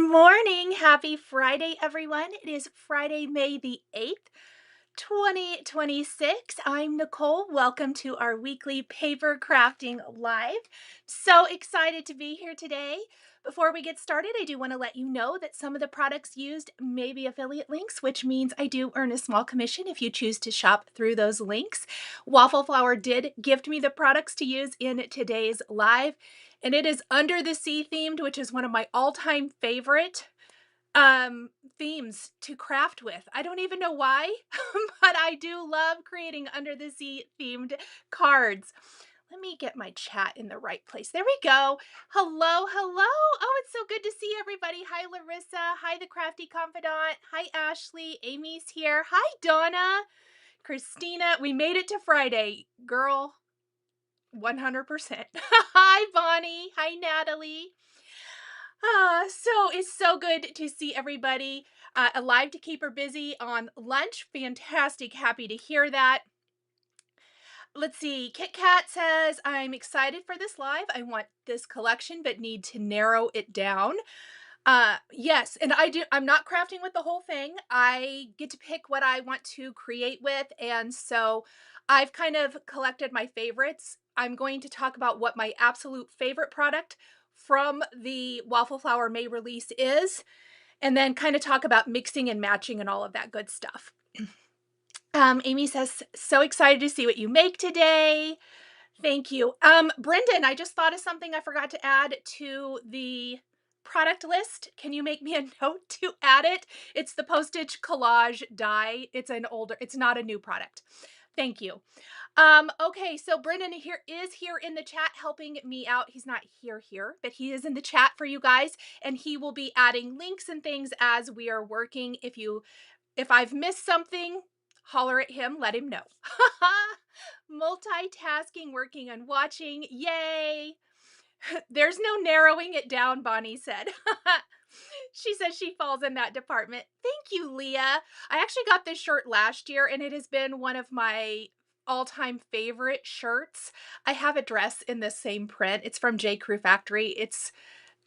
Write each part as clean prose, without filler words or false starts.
morning. Happy Friday, everyone. It is Friday, May the 8th, 2026. I'm Nicole. Welcome to our weekly paper crafting live. So excited to be here today. Before we get started, I do want to let you know that some of the products used may be affiliate links, which means I do earn a small commission if you choose to shop through those links. Waffle Flower did gift me the products to use in today's live, and it is Under the Sea themed, which is one of my all-time favorite themes to craft with. I don't even know why, but I do love creating Under the Sea themed cards. Let me get my chat in the right place. There we go. Hello, hello. Oh, it's so good to see everybody. Hi, Larissa. Hi, the Crafty Confidant. Hi, Ashley. Amy's here. Hi, Donna. Christina. We made it to Friday. Girl, 100%. Hi, Bonnie. Hi, Natalie. So it's so good to see everybody alive to keep her busy on lunch. Fantastic. Happy to hear that. Let's see. Kit Kat says, I'm excited for this live. I want this collection, but need to narrow it down. Yes, and I'm not crafting with the whole thing. I get to pick what I want to create with. And so I've kind of collected my favorites. I'm going to talk about what my absolute favorite product from the Waffle Flower May release is, and then kind of talk about mixing and matching and all of that good stuff. Amy says, so excited to see what you make today. Thank you. Brendan, I just thought of something I forgot to add to the product list. Can you make me a note to add it? It's the Postage Collage die. It's not a new product. Thank you. Okay, so Brendan is here in the chat helping me out. He's not here, but he is in the chat for you guys, and he will be adding links and things as we are working. If I've missed something, holler at him, let him know. Multitasking, working and watching. Yay! There's no narrowing it down, Bonnie said. She says she falls in that department. Thank you, Leah. I actually got this shirt last year, and it has been one of my all-time favorite shirts. I have a dress in the same print. It's from J. Crew Factory.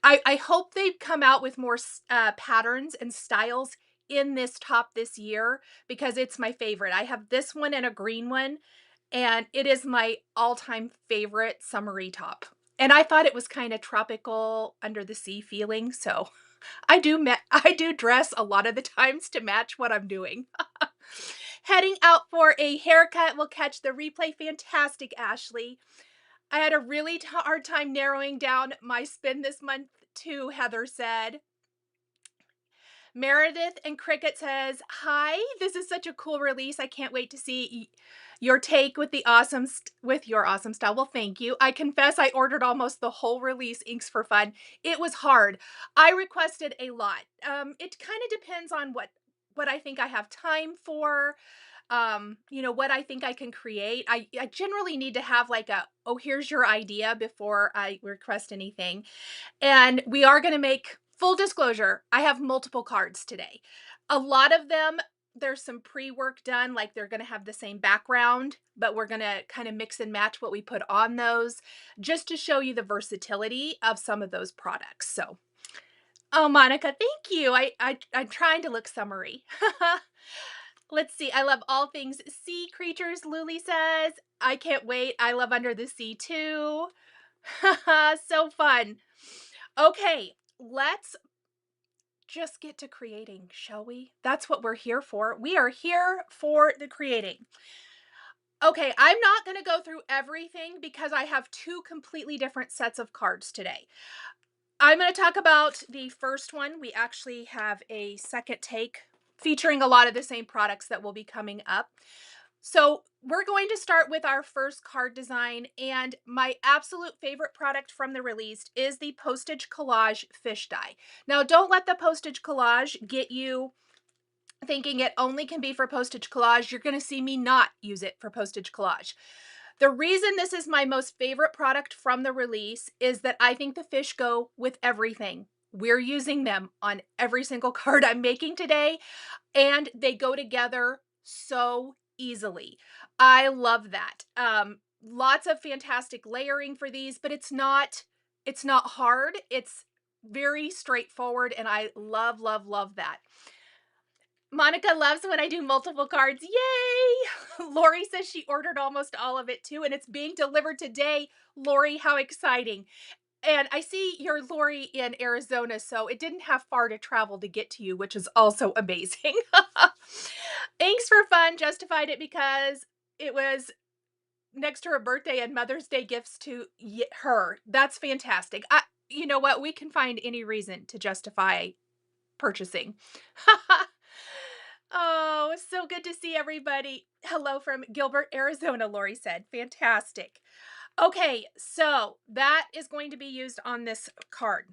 I hope they come out with more patterns and styles in this top this year, because it's my favorite. I have this one and a green one, and it is my all-time favorite summery top. And I thought it was kind of tropical, under the sea feeling, so I do dress a lot of the times to match what I'm doing. Heading out for a haircut. We'll catch the replay. Fantastic, Ashley. I had a really hard time narrowing down my spin this month too, Heather said. Meredith and Cricket says, hi, this is such a cool release. I can't wait to see your take with your awesome style. Well, thank you. I confess I ordered almost the whole release, Inks for Fun. It was hard. I requested a lot. It kind of depends on what I think I have time for. What I think I can create. I generally need to have like oh, here's your idea before I request anything. And we are going to make, full disclosure, I have multiple cards today. A lot of them, there's some pre-work done, like they're going to have the same background, but we're going to kind of mix and match what we put on those, just to show you the versatility of some of those products. So, oh, Monica, thank you. I'm trying to look summery. Let's see. I love all things sea creatures, Luli says. I can't wait. I love Under the Sea too. So fun. Okay, let's just get to creating, shall we? That's what we're here for. We are here for the creating. Okay, I'm not going to go through everything because I have two completely different sets of cards today. I'm going to talk about the first one. We actually have a second take featuring a lot of the same products that will be coming up. So we're going to start with our first card design, and my absolute favorite product from the release is the Postage Collage fish die. Now, don't let the Postage Collage get you thinking it only can be for Postage Collage. You're going to see me not use it for Postage Collage. The reason this is my most favorite product from the release is that I think the fish go with everything. We're using them on every single card I'm making today, and they go together so easily. I love that. Lots of fantastic layering for these, but it's not hard. It's very straightforward, and I love, love, love that. Monica loves when I do multiple cards. Yay! Lori says she ordered almost all of it too, and it's being delivered today. Lori, how exciting. And I see you're Lori in Arizona, so it didn't have far to travel to get to you, which is also amazing. Inks for Fun justified it because it was next to her birthday and Mother's Day gifts to her. That's fantastic. You know what? We can find any reason to justify purchasing. Oh, so good to see everybody. Hello from Gilbert, Arizona, Lori said. Fantastic. Okay, so that is going to be used on this card.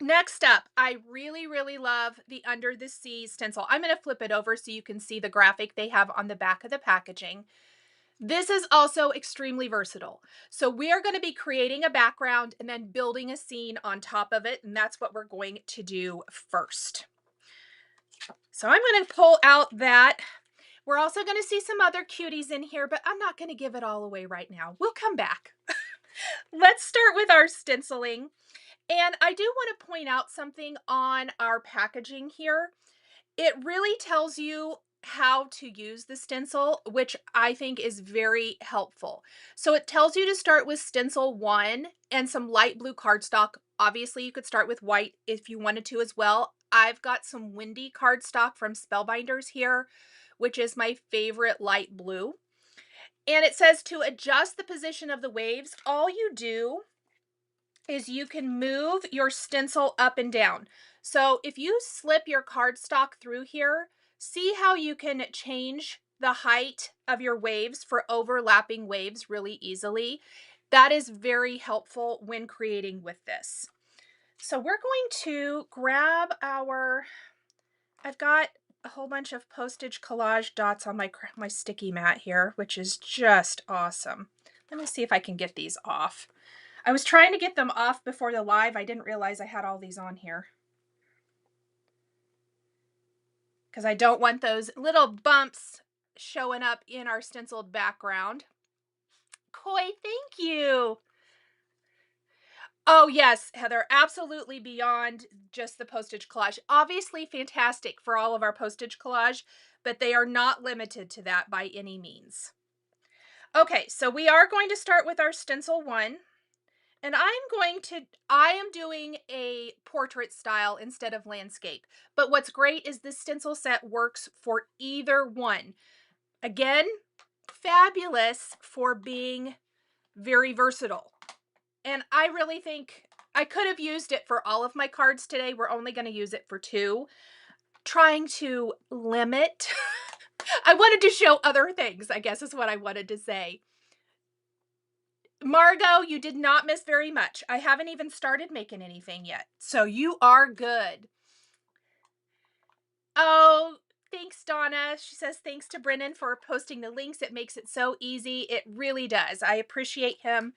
Next up, I really, really love the Under the Sea stencil. I'm going to flip it over so you can see the graphic they have on the back of the packaging. This is also extremely versatile. So we are going to be creating a background and then building a scene on top of it, and that's what we're going to do first. So I'm going to pull out that. We're also going to see some other cuties in here, but I'm not going to give it all away right now. We'll come back. Let's start with our stenciling. And I do want to point out something on our packaging here. It really tells you how to use the stencil, which I think is very helpful. So it tells you to start with stencil 1 and some light blue cardstock. Obviously, you could start with white if you wanted to as well. I've got some windy cardstock from Spellbinders here, which is my favorite light blue. And it says to adjust the position of the waves, all you do is you can move your stencil up and down. So if you slip your cardstock through here, see how you can change the height of your waves for overlapping waves really easily. That is very helpful when creating with this. So we're going to grab I've got a whole bunch of Postage collage dots on my sticky mat here, which is just awesome. Let me see if I can get these off. I was trying to get them off before the live. I didn't realize I had all these on here, because I don't want those little bumps showing up in our stenciled background. Koi, thank you. Oh yes, Heather, absolutely beyond just the Postage collage. Obviously fantastic for all of our Postage collage, but they are not limited to that by any means. Okay, so we are going to start with our stencil 1. And I am doing a portrait style instead of landscape. But what's great is this stencil set works for either one. Again, fabulous for being very versatile. And I really think I could have used it for all of my cards today. We're only going to use it for 2. Trying to limit. I wanted to show other things, I guess is what I wanted to say. Margot, you did not miss very much. I haven't even started making anything yet, so you are good. Oh, thanks, Donna. She says thanks to Brennan for posting the links. It makes it so easy. It really does. I appreciate him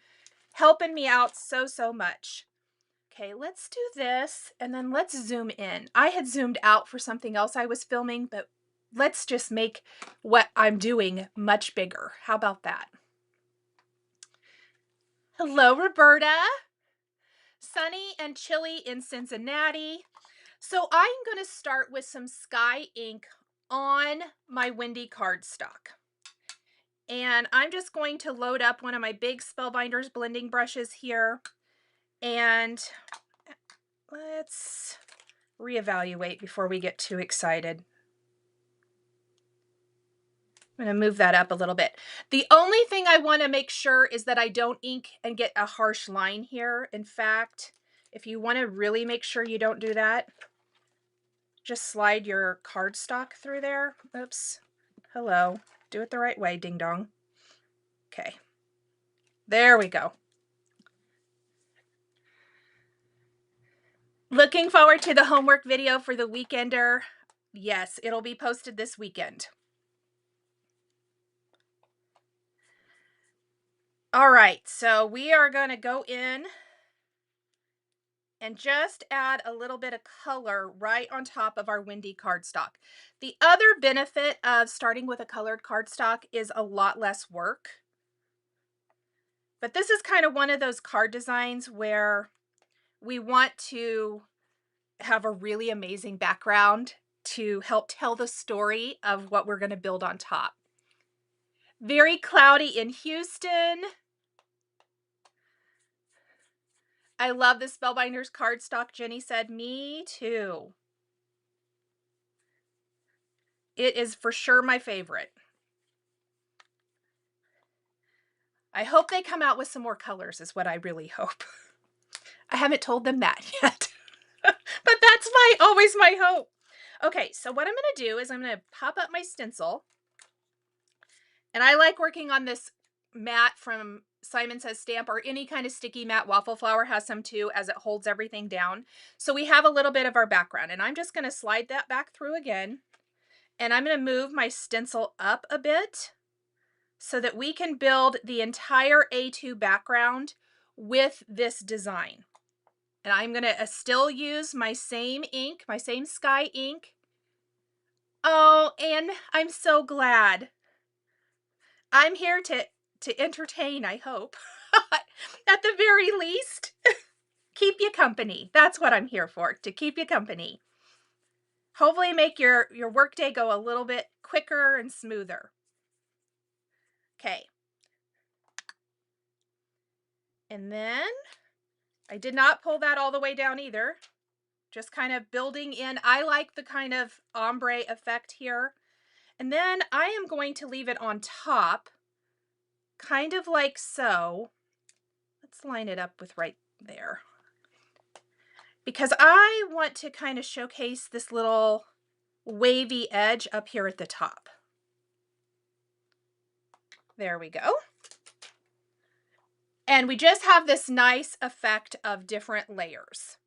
helping me out so, so much. Okay, let's do this, and then let's zoom in. I had zoomed out for something else I was filming, but let's just make what I'm doing much bigger. How about that? Hello, Roberta. Sunny and chilly in Cincinnati. So I'm going to start with some Sky ink on my windy cardstock. And I'm just going to load up one of my big Spellbinders blending brushes here. And let's reevaluate before we get too excited. I'm going to move that up a little bit. The only thing I want to make sure is that I don't ink and get a harsh line here. In fact, if you want to really make sure you don't do that, just slide your cardstock through there. Oops. Hello. Do it the right way, ding dong. Okay. There we go. Looking forward to the homework video for the weekender. Yes, it'll be posted this weekend. All right, so we are going to go in and just add a little bit of color right on top of our windy cardstock. The other benefit of starting with a colored cardstock is a lot less work. But this is kind of one of those card designs where we want to have a really amazing background to help tell the story of what we're going to build on top. Very cloudy in Houston. I love the Spellbinders cardstock, Jenny said. Me too. It is for sure my favorite. I hope they come out with some more colors is what I really hope. I haven't told them that yet, but that's always my hope. Okay, so what I'm going to do is I'm going to pop up my stencil. And I like working on this mat from Simon Says Stamp, or any kind of sticky mat. Waffle Flower has some too, as it holds everything down. So we have a little bit of our background, and I'm just going to slide that back through again. And I'm going to move my stencil up a bit so that we can build the entire A2 background with this design. And I'm going to still use my same ink, my same Sky ink. Oh, and I'm so glad. I'm here to entertain, I hope. At the very least, keep you company. That's what I'm here for, to keep you company. Hopefully make your workday go a little bit quicker and smoother. Okay. And then I did not pull that all the way down either. Just kind of building in. I like the kind of ombre effect here. And then I am going to leave it on top, kind of like so. Let's line it up with right there. Because I want to kind of showcase this little wavy edge up here at the top. There we go. And we just have this nice effect of different layers.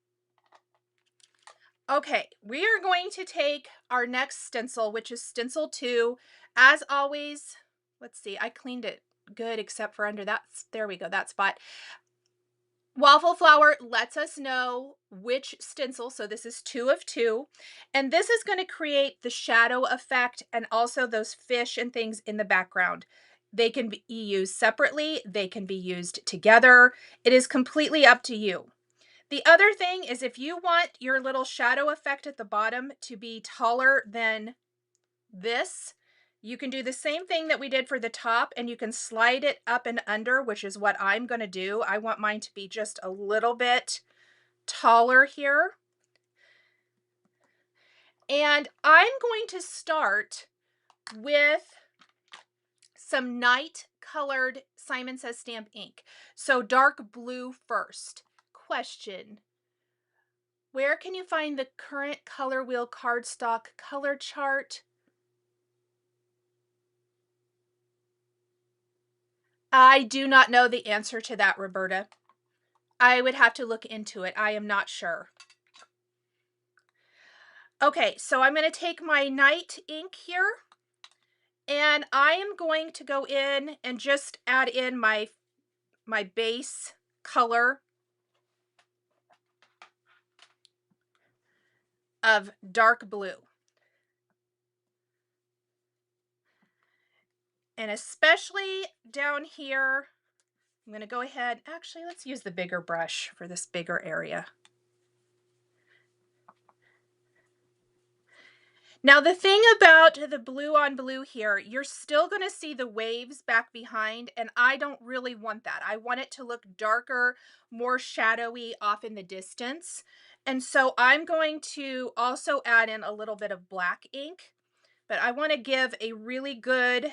Okay, we are going to take our next stencil, which is stencil 2. As always, let's see, I cleaned it good except for under that, there we go, that spot. Waffle Flower lets us know which stencil, so this is 2 of 2, and this is going to create the shadow effect and also those fish and things in the background. They can be used separately, they can be used together. It is completely up to you. The other thing is, if you want your little shadow effect at the bottom to be taller than this, you can do the same thing that we did for the top, and you can slide it up and under, which is what I'm going to do. I want mine to be just a little bit taller here. And I'm going to start with some night colored Simon Says Stamp ink. So dark blue first. Question: where can you find the current color wheel cardstock color chart? I do not know the answer to that, Roberta. I would have to look into it. I am not sure. Okay, so I'm going to take my night ink here, and I am going to go in and just add in my base color of dark blue. And especially down here, I'm going to go ahead, actually, let's use the bigger brush for this bigger area. Now, the thing about the blue on blue here, you're still going to see the waves back behind, and I don't really want that. I want it to look darker, more shadowy off in the distance. And so I'm going to also add in a little bit of black ink, but I want to give a really good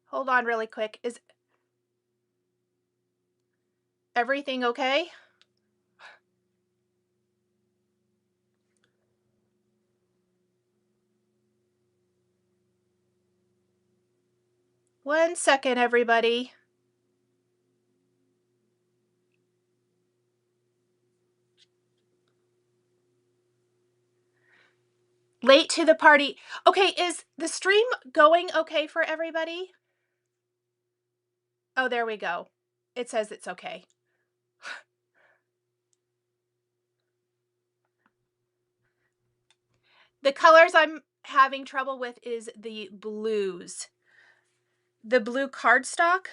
hold on really quick. Is everything okay? One second, everybody. Late to the party. Okay, is the stream going okay for everybody? Oh, there we go. It says it's okay. The colors I'm having trouble with is the blues. the blue cardstock.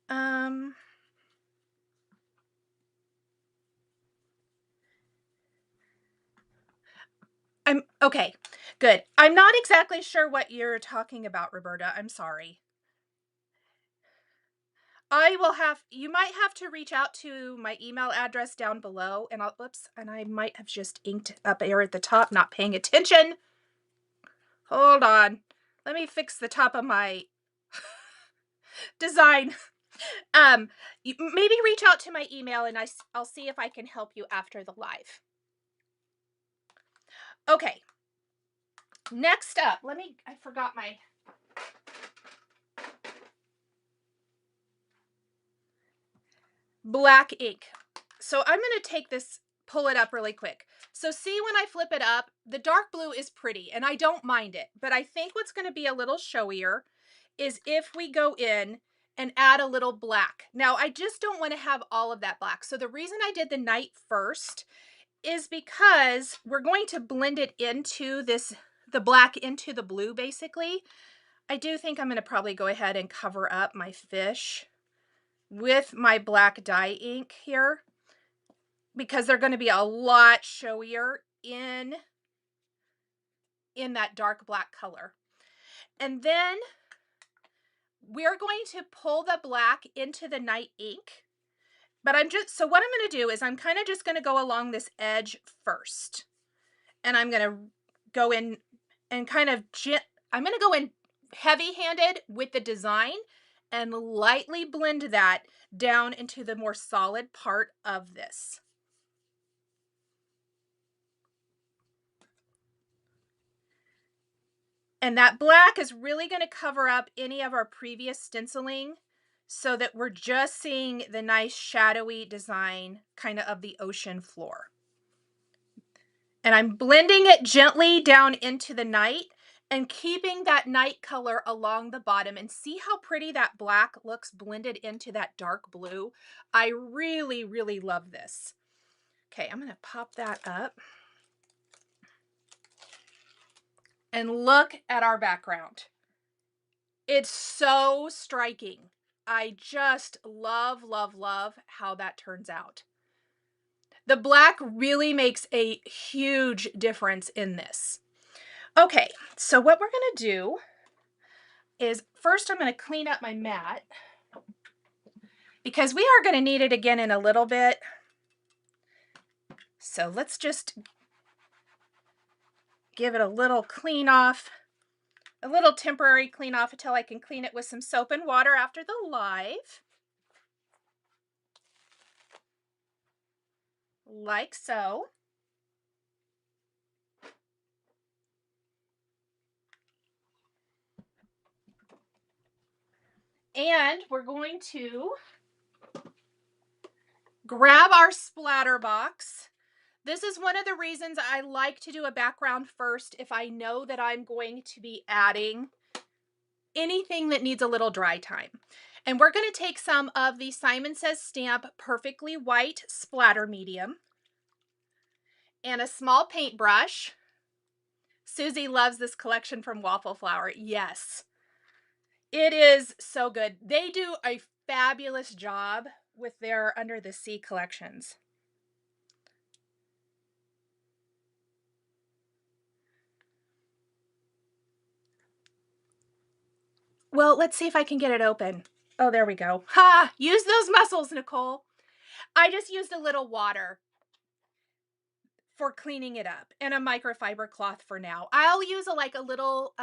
I'm okay, good. I'm not exactly sure what you're talking about, Roberta. I'm sorry. You might have to reach out to my email address down below, and and I might have just inked up here at the top, not paying attention. Hold on. Let me fix the top of my design. Maybe reach out to my email and I'll see if I can help you after the live. Okay. Next up, I forgot my black ink. So I'm going to take this, pull it up really quick. So see, when I flip it up, the dark blue is pretty and I don't mind it, but I think what's going to be a little showier is if we go in and add a little black. Now, I just don't want to have all of that black. So the reason I did the night first is because we're going to blend it into the black into the blue, basically. I do think I'm going to probably go ahead and cover up my fish with my black dye ink here, because they're going to be a lot showier in that dark black color. And then we're going to pull the black into the night ink. But so what I'm going to do is I'm kind of just going to go along this edge first. And I'm going to go in and I'm going to go in heavy-handed with the design and lightly blend that down into the more solid part of this. And that black is really going to cover up any of our previous stenciling so that we're just seeing the nice shadowy design kind of the ocean floor. And I'm blending it gently down into the night and keeping that night color along the bottom. And see how pretty that black looks blended into that dark blue? I really, really love this. Okay, I'm going to pop that up. And look at our background. It's so striking. I just love, love, love how that turns out. The black really makes a huge difference in this. Okay, so what we're going to do is first I'm going to clean up my mat because we are going to need it again in a little bit. So let's just give it a little clean off, a little temporary clean off until I can clean it with some soap and water after the live. Like so. And we're going to grab our splatter box. This is one of the reasons I like to do a background first if I know that I'm going to be adding anything that needs a little dry time. And we're going to take some of the Simon Says Stamp Perfectly White Splatter Medium and a small paintbrush. Susie loves this collection from Waffle Flower. Yes, it is so good. They do a fabulous job with their Under the Sea collections. Well, let's see if I can get it open. Oh, there we go. Ha! Use those muscles, Nicole. I just used a little water for cleaning it up and a microfiber cloth for now. I'll use a little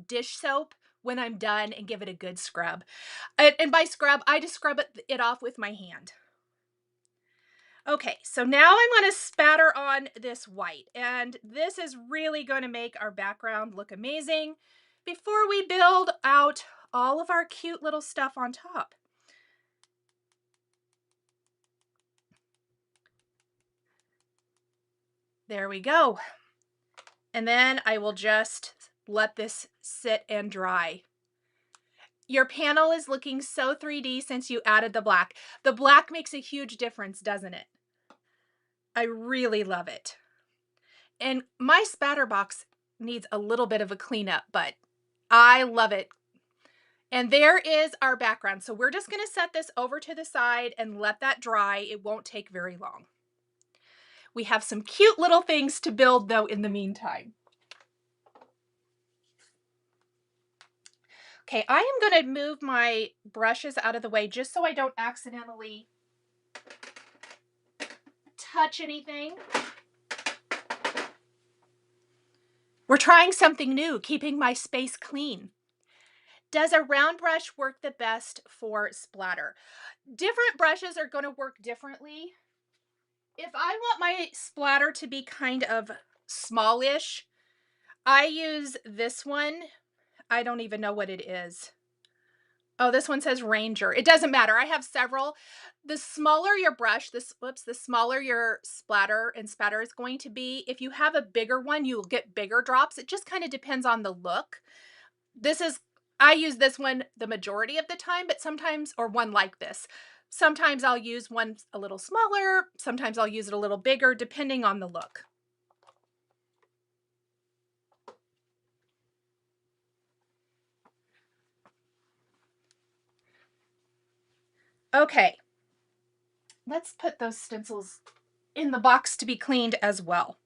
dish soap when I'm done and give it a good scrub. And by scrub, I just scrub it off with my hand. Okay, so now I'm going to spatter on this white, and this is really going to make our background look amazing before we build out all of our cute little stuff on top. There we go. And then I will just let this sit and dry. Your panel is looking so 3D since you added the black. The black makes a huge difference, doesn't it? I really love it. And my spatter box needs a little bit of a cleanup, but I love it. And there is our background. So we're just going to set this over to the side and let that dry. It won't take very long. We have some cute little things to build though in the meantime. Okay, I am going to move my brushes out of the way just so I don't accidentally touch anything. We're trying something new, keeping my space clean. Does a round brush work the best for splatter? Different brushes are going to work differently. If I want my splatter to be kind of smallish, I use this one. I don't even know what it is. Oh, this one says Ranger. It doesn't matter. I have several. The smaller your brush, the smaller your splatter and spatter is going to be. If you have a bigger one, you'll get bigger drops. It just kind of depends on the look. I use this one the majority of the time, but sometimes, or one like this. Sometimes I'll use one a little smaller. Sometimes I'll use it a little bigger, depending on the look. Okay, let's put those stencils in the box to be cleaned as well.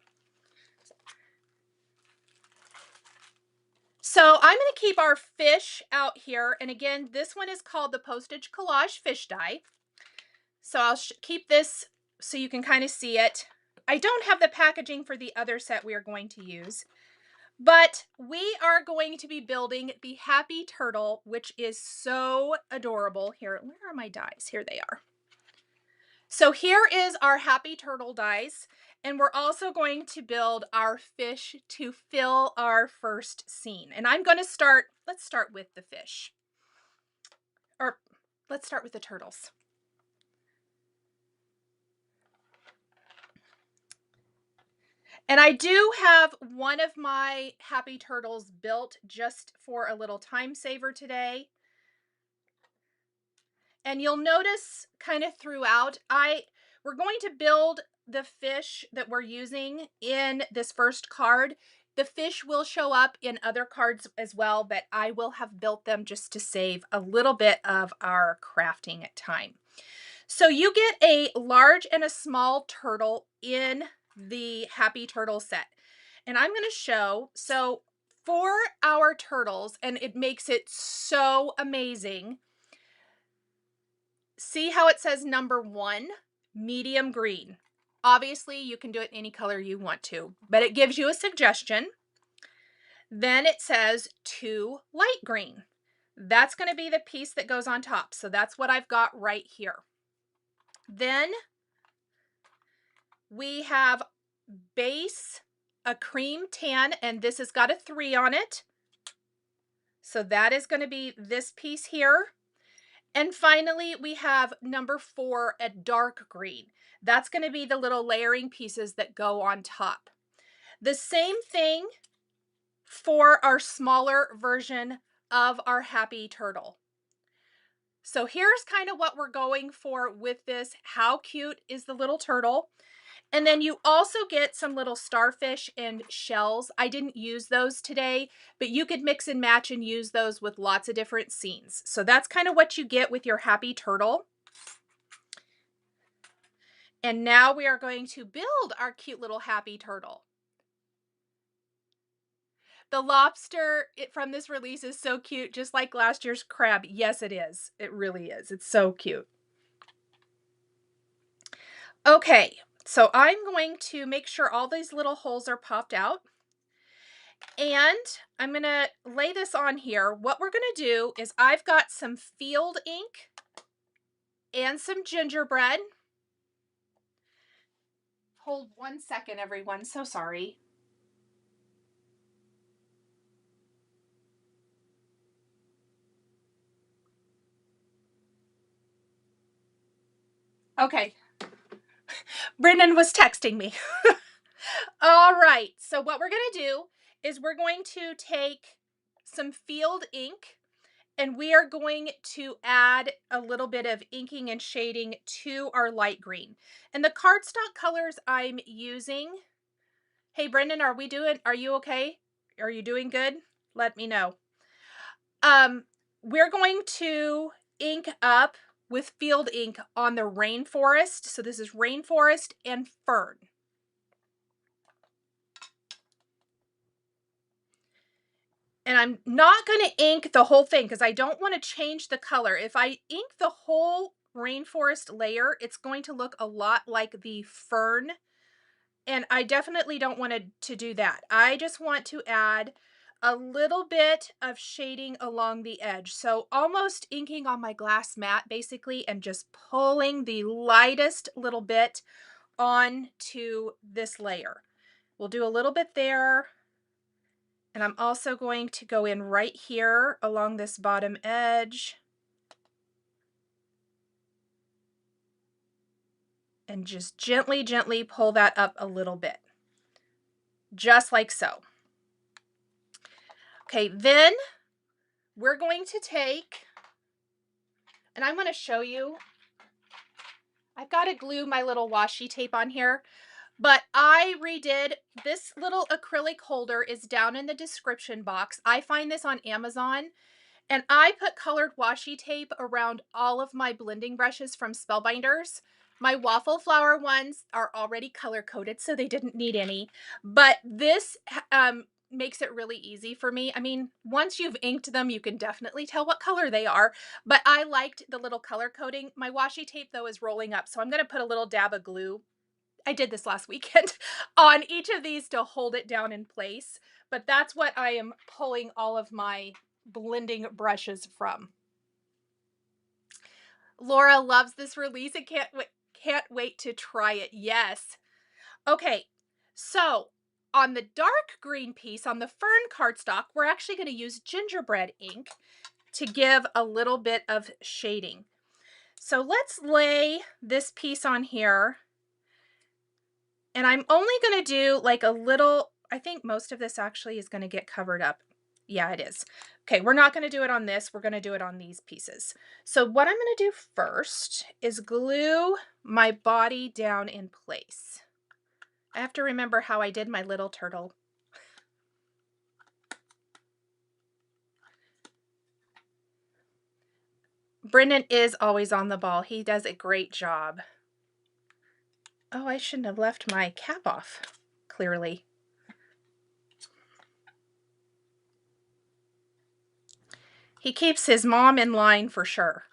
So I'm going to keep our fish out here. And again, this one is called the Postage Collage Fish Die. So I'll keep this so you can kind of see it. I don't have the packaging for the other set we are going to use, but we are going to be building the Happy Turtle, which is so adorable. Here, where are my dies? Here they are. So here is our Happy Turtle dies, and we're also going to build our fish to fill our first scene. And I'm going to let's start with the fish. Or let's start with the turtles. And I do have one of my Happy Turtles built just for a little time saver today. And you'll notice kind of throughout, we're going to build the fish that we're using in this first card. The fish will show up in other cards as well, but I will have built them just to save a little bit of our crafting time. So you get a large and a small turtle in the Happy Turtle set. And I'm going to show, so for our turtles, and it makes it so amazing. See how it says number 1, medium green. Obviously, you can do it any color you want to, but it gives you a suggestion. Then it says 2, light green. That's going to be the piece that goes on top. So that's what I've got right here. Then we have base, a cream tan, and this has got a 3 on it. So that is going to be this piece here. And finally, we have number 4, a dark green. That's going to be the little layering pieces that go on top. The same thing for our smaller version of our Happy Turtle. So here's kind of what we're going for with this. How cute is the little turtle? And then you also get some little starfish and shells. I didn't use those today, but you could mix and match and use those with lots of different scenes. So that's kind of what you get with your Happy Turtle. And now we are going to build our cute little Happy Turtle. The lobster from this release is so cute, just like last year's crab. Yes, it is. It really is. It's so cute. Okay, so I'm going to make sure all these little holes are popped out. And I'm going to lay this on here. What we're going to do is I've got some field ink and some gingerbread. Hold 1 second, everyone. So sorry. Okay. Brendan was texting me. All right. So what we're going to do is we're going to take some field ink and we are going to add a little bit of inking and shading to our light green. And the cardstock colors I'm using. Hey, Brendan, are you okay? Are you doing good? Let me know. we're going to ink up with field ink on the Rainforest. So this is Rainforest and Fern. And I'm not going to ink the whole thing because I don't want to change the color. If I ink the whole Rainforest layer, it's going to look a lot like the Fern. And I definitely don't want to do that. I just want to add a little bit of shading along the edge. So almost inking on my glass mat basically and just pulling the lightest little bit onto this layer. We'll do a little bit there. And I'm also going to go in right here along this bottom edge and just gently, gently pull that up a little bit, just like so. Okay, then we're going to take, and I'm going to show you, I've got to glue my little washi tape on here, but I redid this little acrylic holder is down in the description box. I find this on Amazon. And I put colored washi tape around all of my blending brushes from Spellbinders. My Waffle Flower ones are already color coded, so they didn't need any. But this makes it really easy for me. I mean, once you've inked them, you can definitely tell what color they are. But I liked the little color coding. My washi tape, though, is rolling up, so I'm going to put a little dab of glue. I did this last weekend on each of these to hold it down in place. But that's what I am pulling all of my blending brushes from. Laura loves this release and can't wait to try it. Yes. Okay, so on the dark green piece, on the Fern cardstock, we're actually going to use gingerbread ink to give a little bit of shading. So let's lay this piece on here. And I'm only going to do like a little, I think most of this actually is going to get covered up. Yeah, it is. Okay, we're not going to do it on this. We're going to do it on these pieces. So what I'm going to do first is glue my body down in place. I have to remember how I did my little turtle. Brendan is always on the ball. He does a great job. Oh, I shouldn't have left my cap off, clearly. He keeps his mom in line for sure.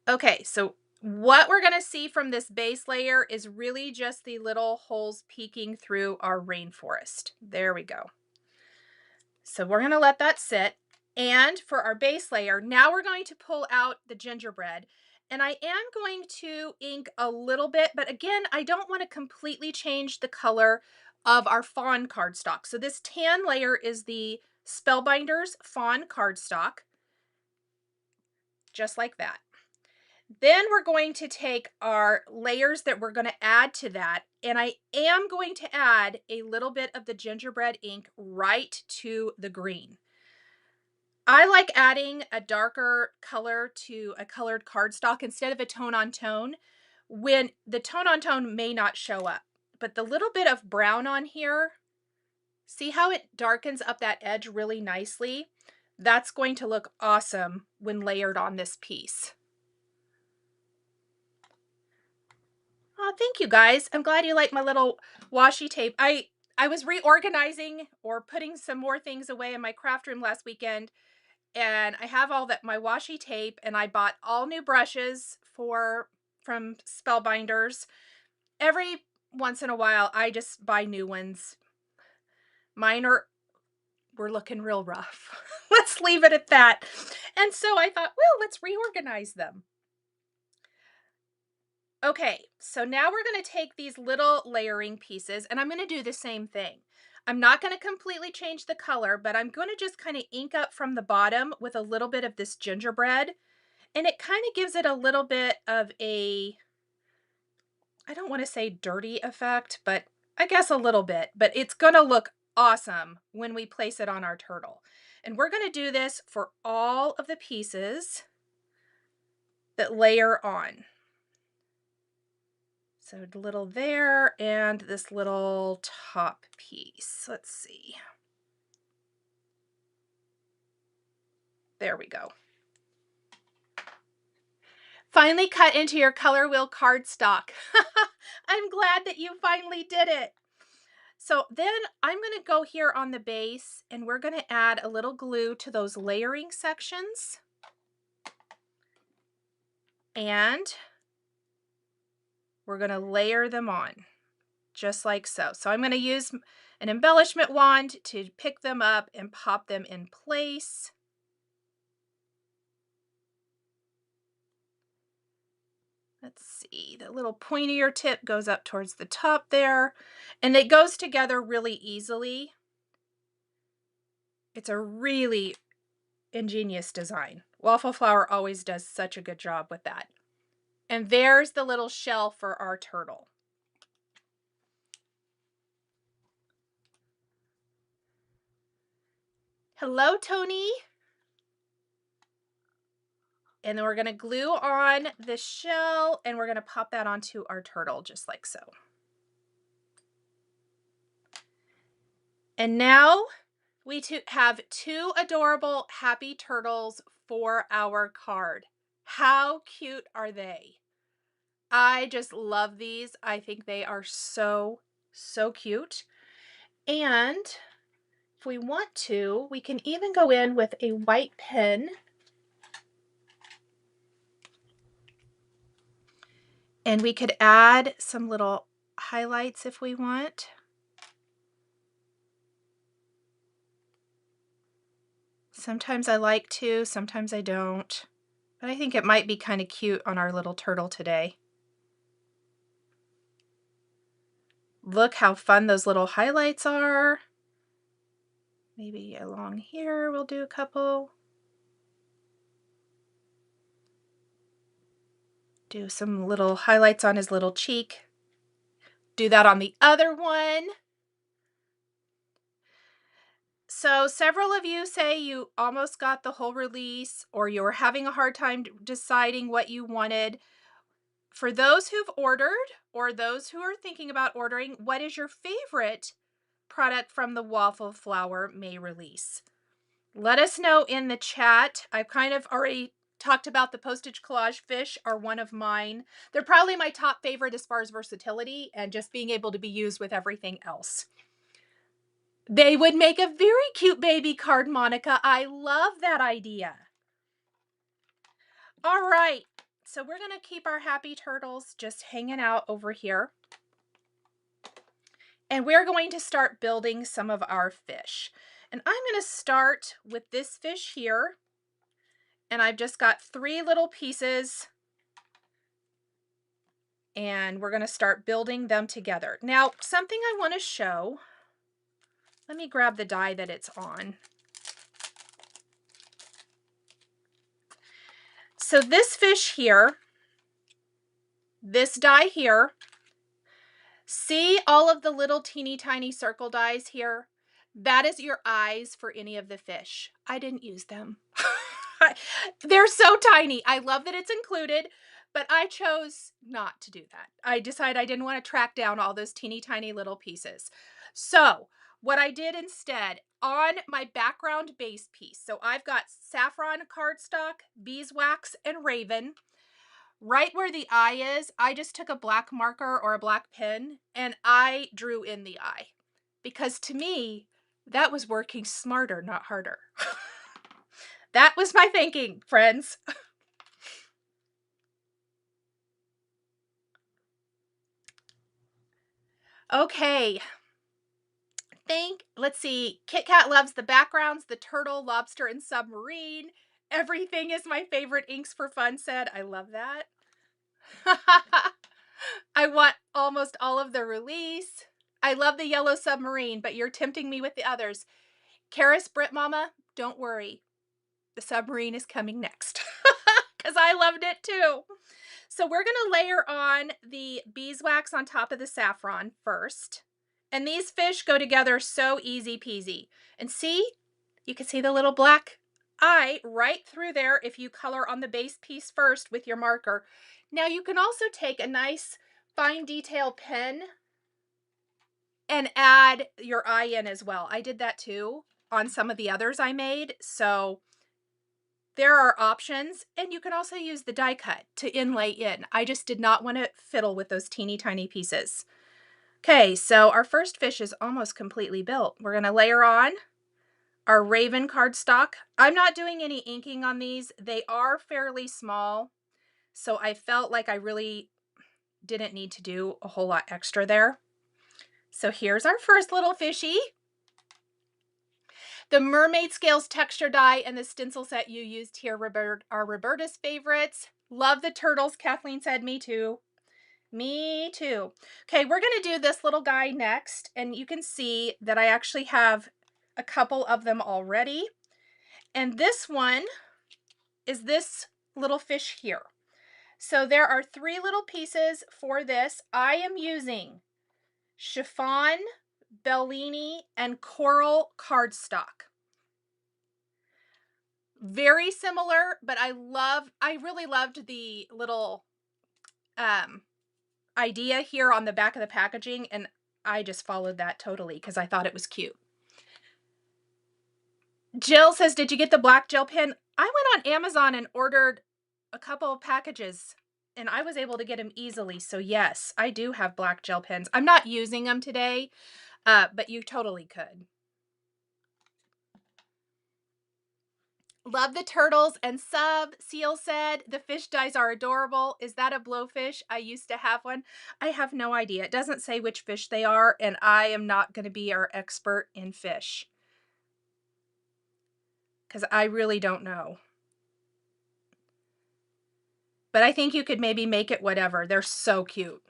Okay, so what we're going to see from this base layer is really just the little holes peeking through our rainforest. There we go. So we're going to let that sit. And for our base layer, now we're going to pull out the gingerbread. And I am going to ink a little bit, but again, I don't want to completely change the color of our Fawn cardstock. So this tan layer is the Spellbinders Fawn cardstock, just like that. Then we're going to take our layers that we're going to add to that, and I am going to add a little bit of the gingerbread ink right to the green. I like adding a darker color to a colored cardstock instead of a tone-on-tone when the tone-on-tone may not show up. But the little bit of brown on here, see how it darkens up that edge really nicely? That's going to look awesome when layered on this piece. Oh, thank you guys. I'm glad you like my little washi tape. I was reorganizing or putting some more things away in my craft room last weekend, and I have all that my washi tape, and I bought all new brushes from Spellbinders. Every once in a while, I just buy new ones. Mine were looking real rough. Let's leave it at that. And so I thought, well, let's reorganize them. Okay, so now we're going to take these little layering pieces and I'm going to do the same thing. I'm not going to completely change the color, but I'm going to just kind of ink up from the bottom with a little bit of this gingerbread. And it kind of gives it a little bit of a, I don't want to say dirty effect, but I guess a little bit. But it's going to look awesome when we place it on our turtle. And we're going to do this for all of the pieces that layer on. So a little there and this little top piece. Let's see. There we go. Finally cut into your color wheel cardstock. I'm glad that you finally did it. So then I'm going to go here on the base and we're going to add a little glue to those layering sections. And we're going to layer them on just like so. So I'm going to use an embellishment wand to pick them up and pop them in place. Let's see, the little pointier tip goes up towards the top there, and it goes together really easily. It's a really ingenious design. Waffle Flower always does such a good job with that. And there's the little shell for our turtle. Hello, Tony. And then we're going to glue on the shell and we're going to pop that onto our turtle just like so. And now we have two adorable happy turtles for our card. How cute are they? I just love these. I think they are so, so cute. And if we want to, we can even go in with a white pen and we could add some little highlights if we want. Sometimes I like to, sometimes I don't. But I think it might be kind of cute on our little turtle today. Look how fun those little highlights are. Maybe along here we'll do a couple. Do some little highlights on his little cheek. Do that on the other one. So several of you say you almost got the whole release or you were having a hard time deciding what you wanted. For those who've ordered or those who are thinking about ordering, what is your favorite product from the Waffle Flower May release? Let us know in the chat. I've kind of already talked about the Postage collage fish are one of mine. They're probably my top favorite as far as versatility and just being able to be used with everything else. They would make a very cute baby card, Monica. I love that idea. All right, so we're going to keep our happy turtles just hanging out over here. And we're going to start building some of our fish. And I'm going to start with this fish here. And I've just got 3 little pieces. And we're going to start building them together. Now, something I want to show. Let me grab the die that it's on. So this fish here, this die here, see all of the little teeny tiny circle dies here? That is your eyes for any of the fish. I didn't use them. They're so tiny. I love that it's included, but I chose not to do that. I decided I didn't want to track down all those teeny tiny little pieces. So what I did instead, on my background base piece, so I've got Saffron Cardstock, Beeswax, and Raven. Right where the eye is, I just took a black marker or a black pen and I drew in the eye. Because to me, that was working smarter, not harder. That was my thinking, friends. Okay. Let's see. Kit Kat loves the backgrounds, the turtle, lobster, and submarine. Everything is my favorite. Inks for Fun said. I love that. I want almost all of the release. I love the yellow submarine, but you're tempting me with the others. Karis Brit Mama, don't worry. The submarine is coming next because I loved it too. So we're going to layer on the beeswax on top of the saffron first. And these fish go together so easy peasy. And see, you can see the little black eye right through there if you color on the base piece first with your marker. Now you can also take a nice fine detail pen and add your eye in as well. I did that too on some of the others I made. So there are options, and you can also use the die cut to inlay in. I just did not want to fiddle with those teeny tiny pieces. Okay, so our first fish is almost completely built. We're going to layer on our Raven cardstock. I'm not doing any inking on these. They are fairly small, so I felt like I really didn't need to do a whole lot extra there. So here's our first little fishy. The Mermaid Scales texture die and the stencil set you used here are Roberta's favorites. Love the turtles. Kathleen said, me too. Me too. Okay, we're going to do this little guy next, and you can see that I actually have a couple of them already. And this one is this little fish here. So there are 3 little pieces for this. I am using Chiffon, Bellini, and Coral Cardstock. Very similar, but I really loved the little idea here on the back of the packaging, and I just followed that totally because I thought it was cute. Jill says, did you get the black gel pen? I went on Amazon and ordered a couple of packages, and I was able to get them easily. So yes, I do have black gel pens. I'm not using them today, but you totally could. Love the turtles. And Sub Seal said, the fish dies are adorable. Is that a blowfish? I used to have one. I have no idea. It doesn't say which fish they are, and I am not going to be our expert in fish because I really don't know. But I think you could maybe make it whatever. They're so cute.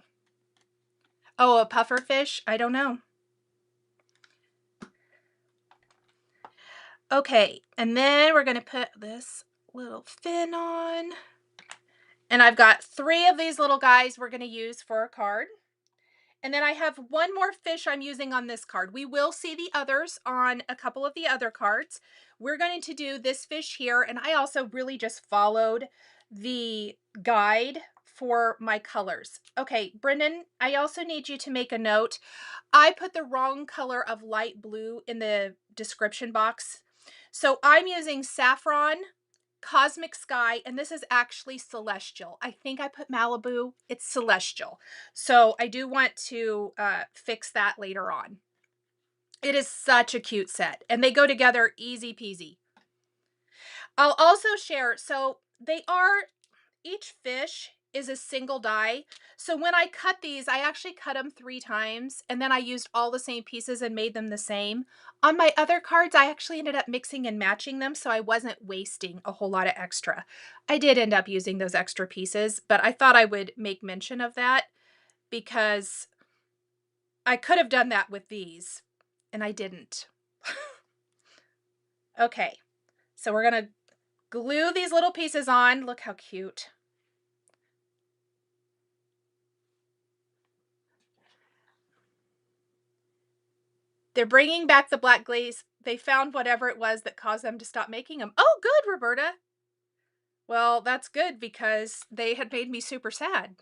Oh, a puffer fish? I don't know. Okay, and then we're going to put this little fin on. And I've got 3 of these little guys we're going to use for a card. And then I have one more fish I'm using on this card. We will see the others on a couple of the other cards. We're going to do this fish here, and I also really just followed the guide for my colors. Okay, Brendan, I also need you to make a note. I put the wrong color of light blue in the description box. So I'm using Saffron, Cosmic Sky, and this is actually Celestial. I think I put Malibu. It's Celestial. So I do want to fix that later on. It is such a cute set, and they go together easy peasy. I'll also share, so each fish is a single die. So when I cut these, I actually cut them 3 times, and then I used all the same pieces and made them the same. On my other cards, I actually ended up mixing and matching them, so I wasn't wasting a whole lot of extra. I did end up using those extra pieces, but I thought I would make mention of that because I could have done that with these, and I didn't. Okay, so we're going to glue these little pieces on. Look how cute. They're bringing back the black glaze. They found whatever it was that caused them to stop making them. Oh, good, Roberta. Well, that's good because they had made me super sad.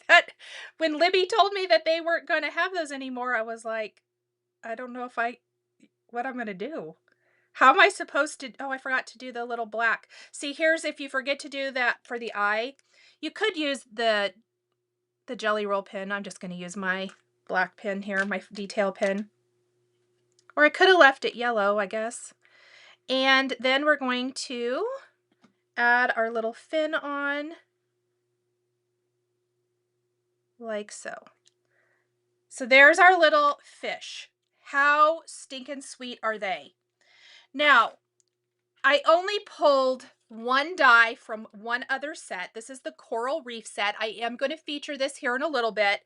That when Libby told me that they weren't going to have those anymore, I was like, I don't know what I'm going to do. How am I supposed to, oh, I forgot to do the little black. See, here's, if you forget to do that for the eye, you could use the Jelly Roll pen. I'm just going to use my black pen here, my detail pen. Or I could have left it yellow, I guess. And then we're going to add our little fin on like so. So there's our little fish. How stinking sweet are they? Now, I only pulled 1 die from one other set. This is the Coral Reef set. I am going to feature this here in a little bit.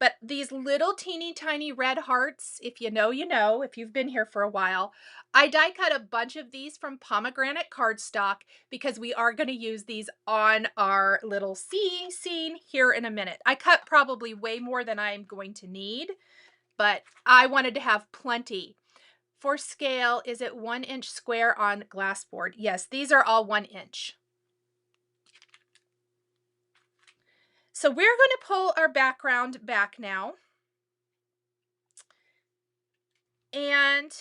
But these little teeny tiny red hearts, if you know, you know, if you've been here for a while, I die cut a bunch of these from Pomegranate Cardstock because we are going to use these on our little sea scene here in a minute. I cut probably way more than I'm going to need, but I wanted to have plenty. For scale, is it 1 inch square on glass board? Yes, these are all 1 inch. So we're going to pull our background back now. And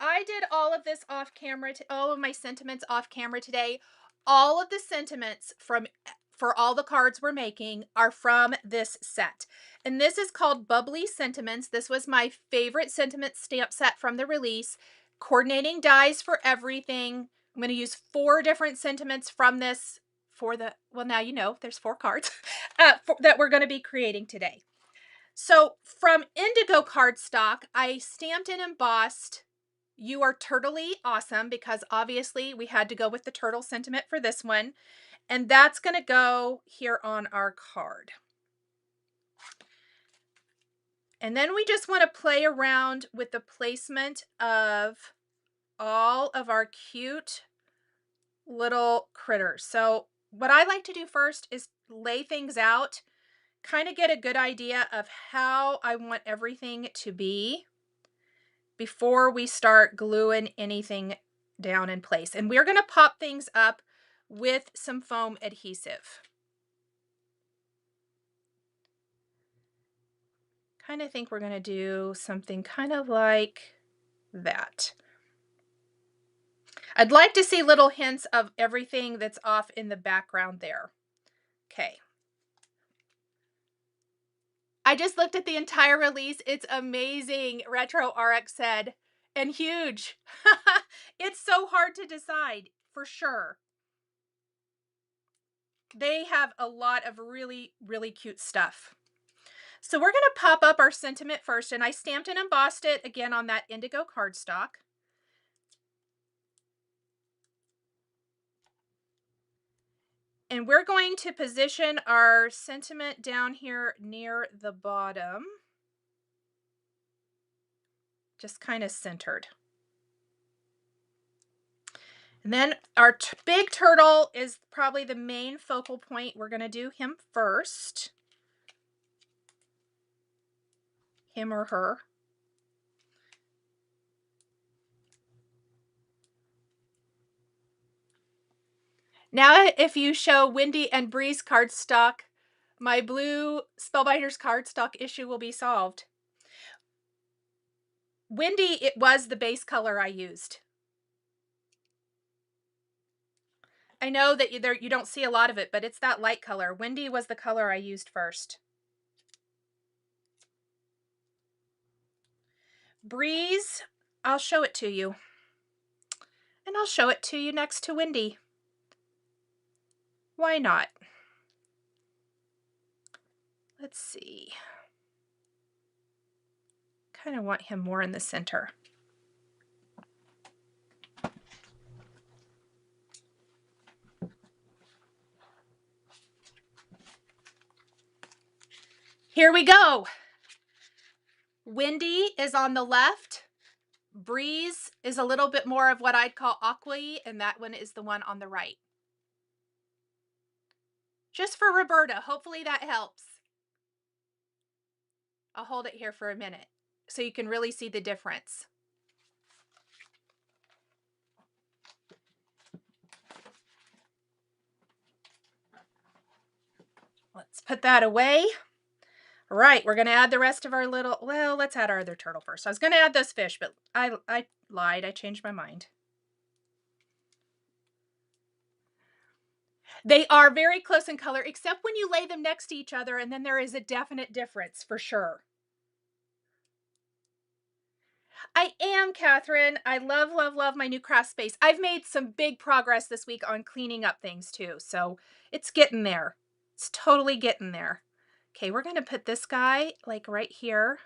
I did all of this off camera, all of my sentiments off camera today. All of the sentiments for all the cards we're making are from this set. And this is called Bubbly Sentiments. This was my favorite sentiment stamp set from the release. Coordinating dies for everything. I'm going to use 4 different sentiments from this for the, well, now you know there's 4 cards that we're going to be creating today. So from Indigo Cardstock, I stamped and embossed "You Are Turtly Awesome," because obviously we had to go with the turtle sentiment for this one. And that's going to go here on our card. And then we just want to play around with the placement of all of our cute little critters. So what I like to do first is lay things out, kind of get a good idea of how I want everything to be before we start gluing anything down in place. And we're going to pop things up with some foam adhesive. Kind of think we're going to do something kind of like that. I'd like to see little hints of everything that's off in the background there. Okay. I just looked at the entire release. It's amazing, Retro RX said, and huge. It's so hard to decide, for sure. They have a lot of really, really cute stuff. So we're going to pop up our sentiment first, and I stamped and embossed it again on that Indigo cardstock. And we're going to position our sentiment down here near the bottom, just kind of centered. And then our big turtle is probably the main focal point. We're going to do him first. Him or her. Now, if you show Windy and Breeze cardstock, my blue Spellbinders cardstock issue will be solved. Windy, it was the base color I used. I know that you don't see a lot of it, but it's that light color. Windy was the color I used first. Breeze, I'll show it to you. And I'll show it to you next to Windy. Why not? Let's see. Kind of want him more in the center. Here we go. Windy is on the left. Breeze is a little bit more of what I'd call aqua-y, and that one is the one on the right. Just for Roberta, hopefully that helps. I'll hold it here for a minute so you can really see the difference. Let's put that away. All right, we're going to add the rest of our little, well, let's add our other turtle first. I was going to add those fish, but I lied. I changed my mind. They are very close in color, except when you lay them next to each other, and then there is a definite difference for sure. I am, Catherine. I love, love, love my new craft space. I've made some big progress this week on cleaning up things too, so it's getting there. It's totally getting there. Okay, we're going to put this guy like right here.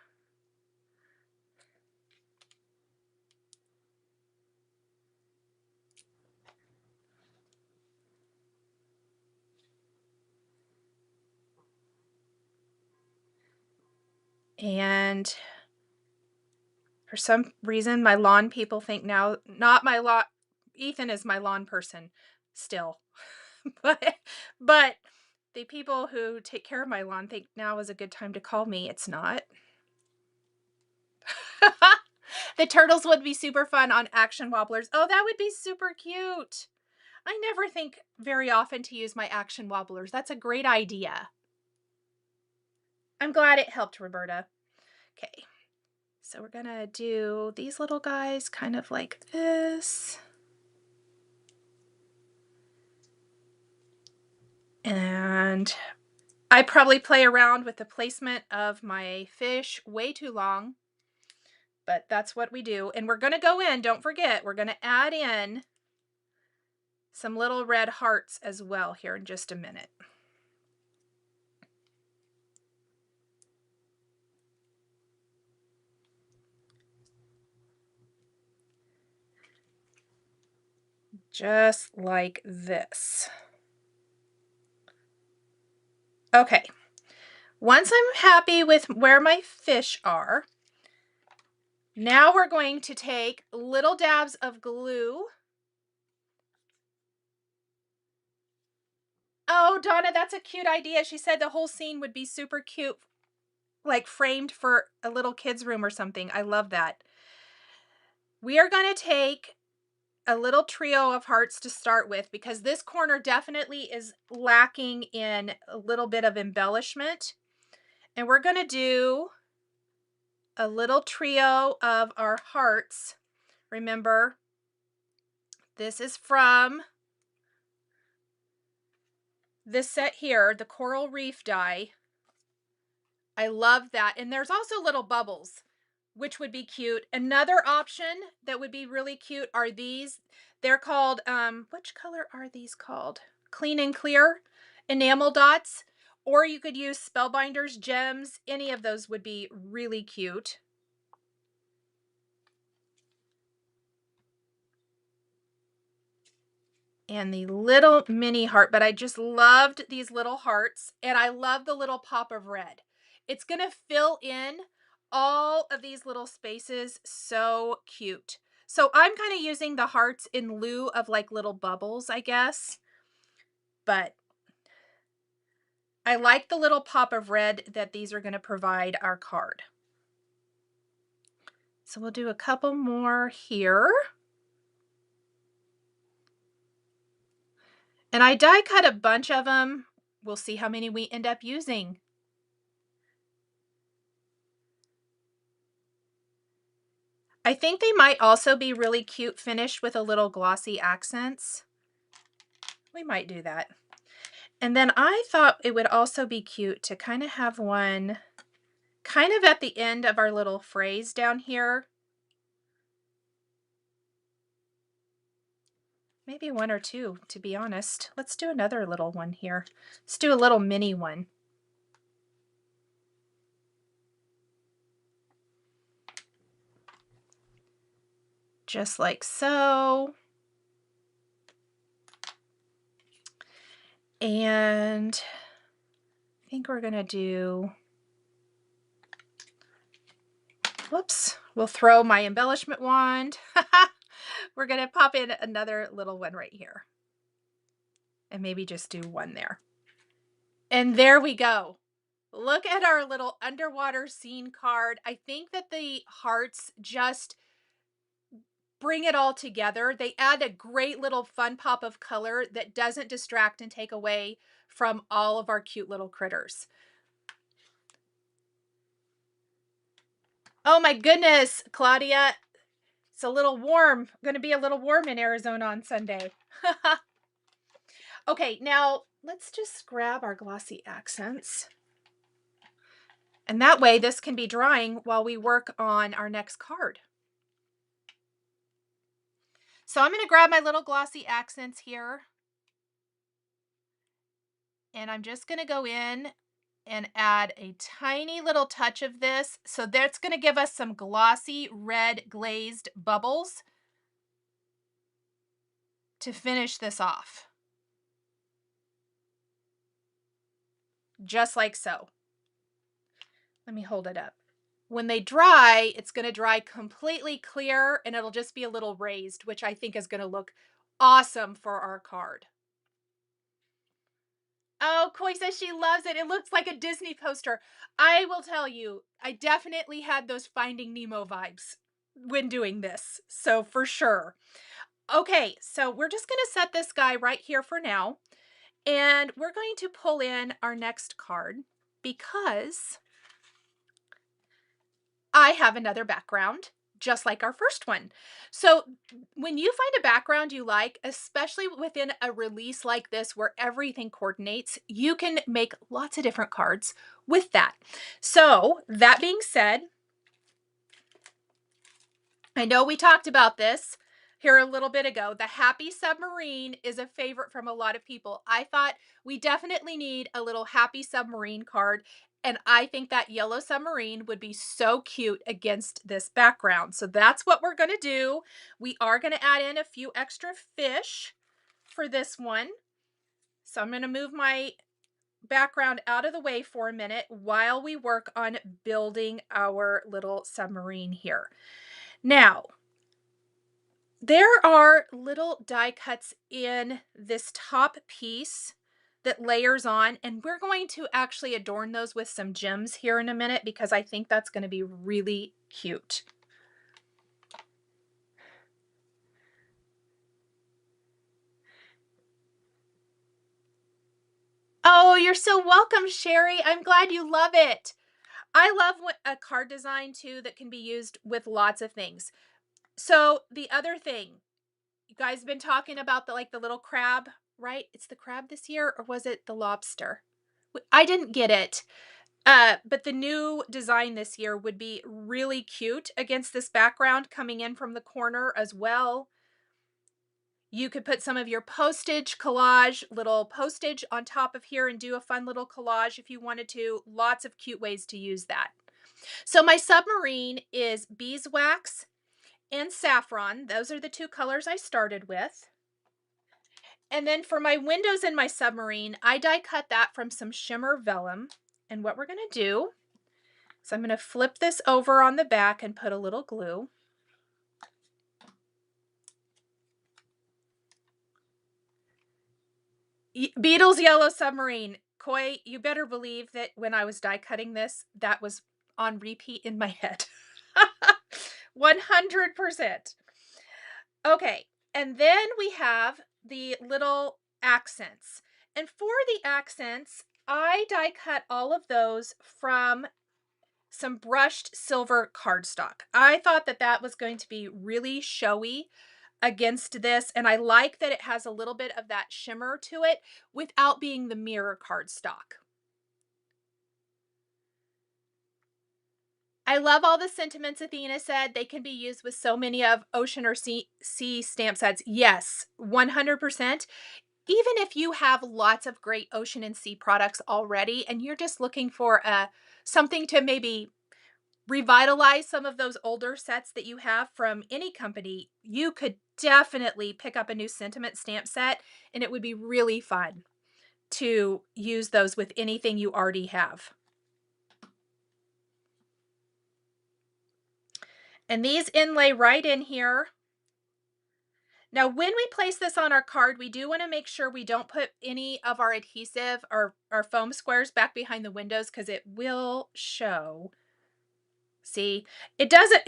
And for some reason, my lawn people think now, not my lawn, Ethan is my lawn person still, but the people who take care of my lawn think now is a good time to call me. It's not. The turtles would be super fun on Action Wobblers. Oh, that would be super cute. I never think very often to use my action wobblers. That's a great idea. I'm glad it helped, Roberta. Okay, so we're gonna do these little guys kind of like this. And I probably play around with the placement of my fish way too long, but that's what we do. And we're gonna go in, don't forget, we're gonna add in some little red hearts as well here in just a minute. Just like this. Okay, once I'm happy with where my fish are, now we're going to take little dabs of glue. Oh, Donna, that's a cute idea. She said the whole scene would be super cute, like framed for a little kid's room or something. I love that. We are going to take a little trio of hearts to start with because this corner definitely is lacking in a little bit of embellishment. And we're going to do a little trio of our hearts. Remember, this is from this set here, the Coral Reef Die. I love that. And there's also little bubbles, which would be cute. Another option that would be really cute are these. They're called, which color are these called? Clean and Clear enamel dots. Or you could use Spellbinders, gems. Any of those would be really cute. And the little mini heart, but I just loved these little hearts, and I love the little pop of red. It's going to fill in all of these little spaces. So cute. So I'm kind of using the hearts in lieu of like little bubbles, I guess. But I like the little pop of red that these are going to provide our card. So we'll do a couple more here. And I die cut a bunch of them. We'll see how many we end up using. I think they might also be really cute finished with a little glossy accents. We might do that. And then I thought it would also be cute to kind of have one kind of at the end of our little phrase down here. Maybe one or two, to be honest. Let's do another little one here. Let's do a little mini one. Just like so. And I think we're gonna do, whoops, we'll throw my embellishment wand. We're gonna pop in another little one right here. And maybe just do one there. And there we go. Look at our little underwater scene card. I think that the hearts just bring it all together. They add a great little fun pop of color that doesn't distract and take away from all of our cute little critters. Oh my goodness, Claudia. It's a little warm. Going to be a little warm in Arizona on Sunday. Okay, now let's just grab our glossy accents. And that way this can be drying while we work on our next card. So I'm going to grab my little glossy accents here. And I'm just going to go in and add a tiny little touch of this. So that's going to give us some glossy red glazed bubbles to finish this off. Just like so. Let me hold it up. When they dry, it's going to dry completely clear and it'll just be a little raised, which I think is going to look awesome for our card. Oh, Koi says she loves it. It looks like a Disney poster. I will tell you, I definitely had those Finding Nemo vibes when doing this. So for sure. Okay, so we're just going to set this guy right here for now. And we're going to pull in our next card because I have another background just like our first one. So when you find a background you like, especially within a release like this where everything coordinates, you can make lots of different cards with that. So that being said, I know we talked about this here a little bit ago. The Happy Submarine is a favorite from a lot of people. I thought we definitely need a little Happy Submarine card, and I think that yellow submarine would be so cute against this background. So that's what we're going to do. We are going to add in a few extra fish for this one. So I'm going to move my background out of the way for a minute while we work on building our little submarine here. Now, there are little die cuts in this top piece that layers on, and we're going to actually adorn those with some gems here in a minute because I think that's going to be really cute. Oh, you're so welcome, Sherry. I'm glad you love it. I love a card design too that can be used with lots of things. So the other thing, you guys have been talking about the little crab, right? It's the crab this year, or was it the lobster? I didn't get it. But the new design this year would be really cute against this background coming in from the corner as well. You could put some of your postage collage, little postage on top of here and do a fun little collage if you wanted to. Lots of cute ways to use that. So my submarine is beeswax and saffron. Those are the two colors I started with. And then for my windows in my submarine, I die cut that from some Shimmer Vellum. And what we're going to do, so I'm going to flip this over on the back and put a little glue. Beetle's Yellow Submarine. Koi, you better believe that when I was die cutting this, that was on repeat in my head. 100%. Okay, and then we have the little accents. And for the accents, I die cut all of those from some brushed silver cardstock. I thought that that was going to be really showy against this, and I like that it has a little bit of that shimmer to it without being the mirror cardstock. I love all the sentiments Athena said. They can be used with so many of ocean or sea stamp sets. Yes, 100%. Even if you have lots of great ocean and sea products already and you're just looking for something to maybe revitalize some of those older sets that you have from any company, you could definitely pick up a new sentiment stamp set, and it would be really fun to use those with anything you already have. And these inlay right in here. Now, when we place this on our card, we do want to make sure we don't put any of our adhesive or our foam squares back behind the windows because it will show. See, it doesn't,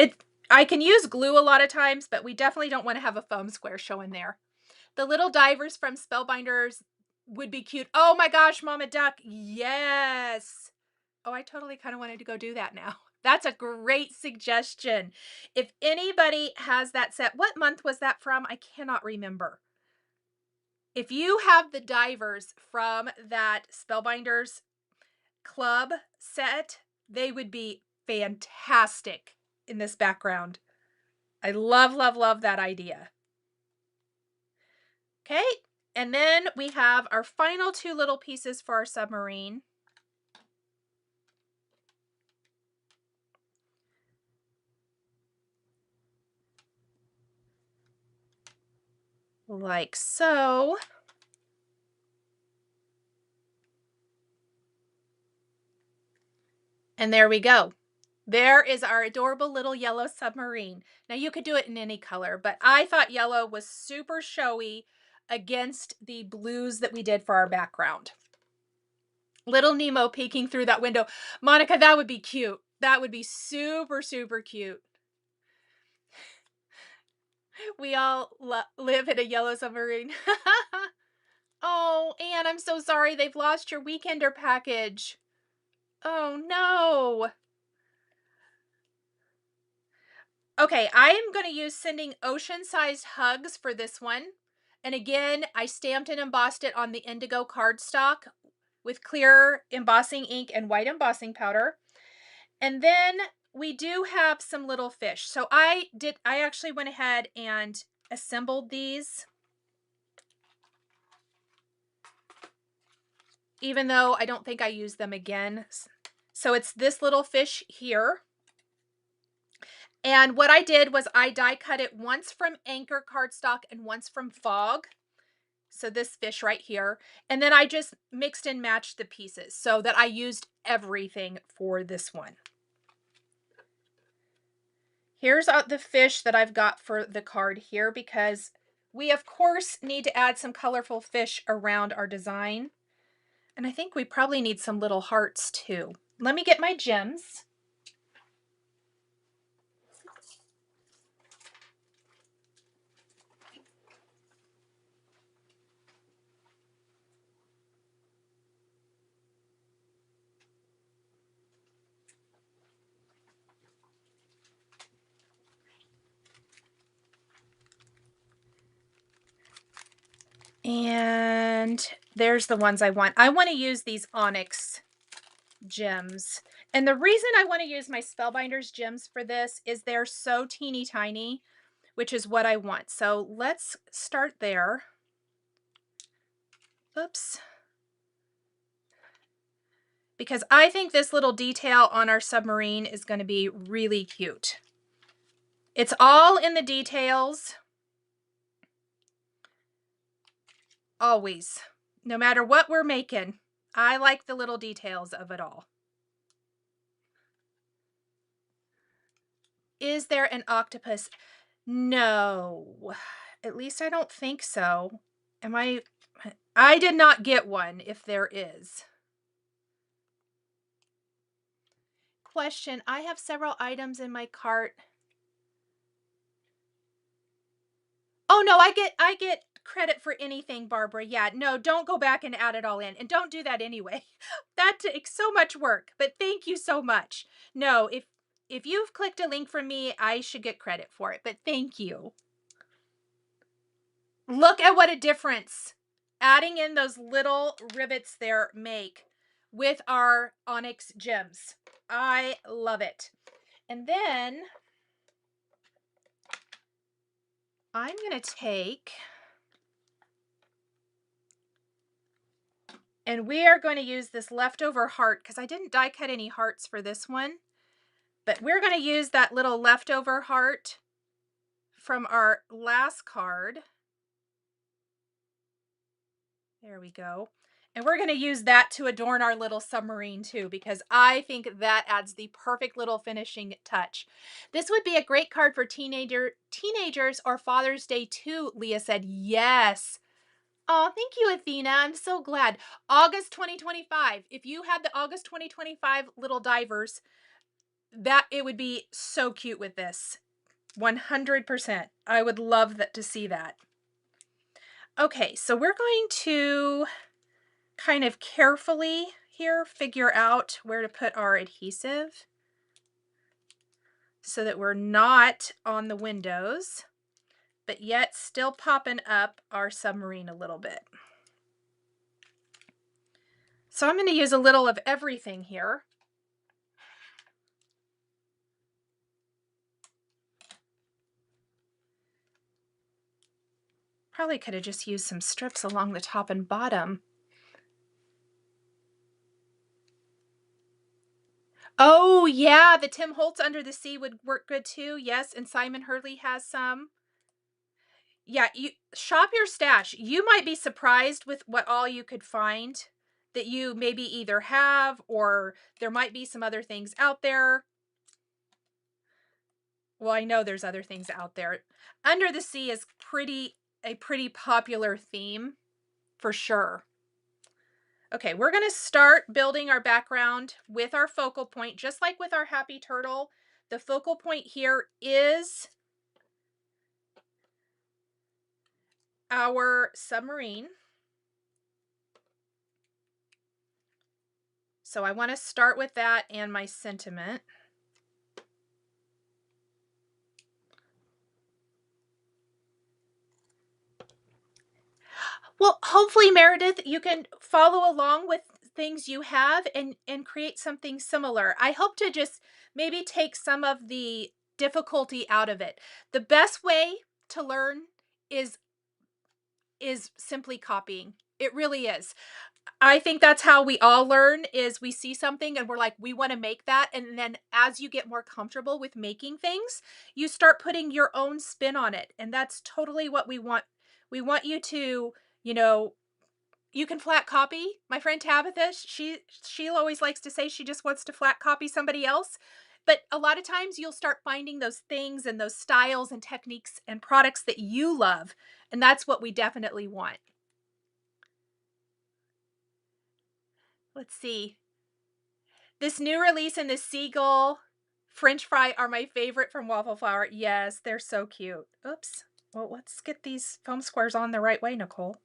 I can use glue a lot of times, but we definitely don't want to have a foam square showing there. The little divers from Spellbinders would be cute. Oh my gosh, Mama Duck. Yes. Oh, I totally kind of wanted to go do that now. That's a great suggestion. If anybody has that set, what month was that from? I cannot remember. If you have the divers from that Spellbinders club set, they would be fantastic in this background. I love, love, love that idea. Okay, and then we have our final two little pieces for our submarine. Like so. And there we go. There is our adorable little yellow submarine. Now you could do it in any color, but I thought yellow was super showy against the blues that we did for our background. Little Nemo peeking through that window. Monica, that would be cute. That would be super, super cute. We all live in a yellow submarine. Oh, Anne, I'm so sorry they've lost your weekender package. Oh, no. Okay, I am going to use Sending Ocean-Sized Hugs for this one. And again, I stamped and embossed it on the Indigo Cardstock with clear embossing ink and white embossing powder. And then we do have some little fish. So I actually went ahead and assembled these, even though I don't think I used them again. So it's this little fish here. And what I did was I die cut it once from Anchor Cardstock and once from Fog. So this fish right here. And then I just mixed and matched the pieces so that I used everything for this one. Here's the fish that I've got for the card here, because we of course need to add some colorful fish around our design. And I think we probably need some little hearts too. Let me get my gems. And there's the ones I want. I want to use these onyx gems. And the reason I want to use my Spellbinders gems for this is they're so teeny tiny, which is what I want. So let's start there. Oops. Because I think this little detail on our submarine is going to be really cute. It's all in the details. Always. No matter what we're making, I like the little details of it all. Is there an octopus? No. At least I don't think so. I did not get one if there is. Question, I have several items in my cart. Oh no, I get credit for anything, Barbara. Yeah, no, don't go back and add it all in. And don't do that anyway. That takes so much work, but thank you so much. No, if you've clicked a link from me, I should get credit for it, but thank you. Look at what a difference adding in those little rivets there make with our onyx gems. I love it. And then I'm going to take, and we are going to use this leftover heart, because I didn't die cut any hearts for this one, but we're going to use that little leftover heart from our last card. There we go. And we're going to use that to adorn our little submarine too, because I think that adds the perfect little finishing touch. This would be a great card for teenagers or Father's Day too, Leah said. Yes. Oh, thank you, Athena. I'm so glad. August 2025. If you had the August 2025 little divers, that it would be so cute with this. 100%. I would love that to see that. Okay, so we're going to kind of carefully here figure out where to put our adhesive so that we're not on the windows, but yet still popping up our submarine a little bit. So I'm going to use a little of everything here. Probably could have just used some strips along the top and bottom. Oh yeah, the Tim Holtz Under the Sea would work good too. Yes, and Simon Hurley has some. Yeah, you shop your stash. You might be surprised with what all you could find that you maybe either have, or there might be some other things out there. Well, I know there's other things out there. Under the Sea is a pretty popular theme for sure. Okay, we're going to start building our background with our focal point, just like with our happy turtle. The focal point here is our submarine. So I want to start with that and my sentiment. Well, hopefully, Meredith, you can follow along with things you have and create something similar. I hope to just maybe take some of the difficulty out of it. The best way to learn is simply copying. It really is. I think that's how we all learn, is we see something and we're like, we want to make that. And then as you get more comfortable with making things, you start putting your own spin on it. And that's totally what we want. We want you to, you know, you can flat copy. My friend Tabitha, she always likes to say she just wants to flat copy somebody else. But a lot of times you'll start finding those things and those styles and techniques and products that you love. And that's what we definitely want. Let's see. This new release and the seagull French fry are my favorite from Waffle Flower. Yes, they're so cute. Oops. Well, let's get these foam squares on the right way, Nicole.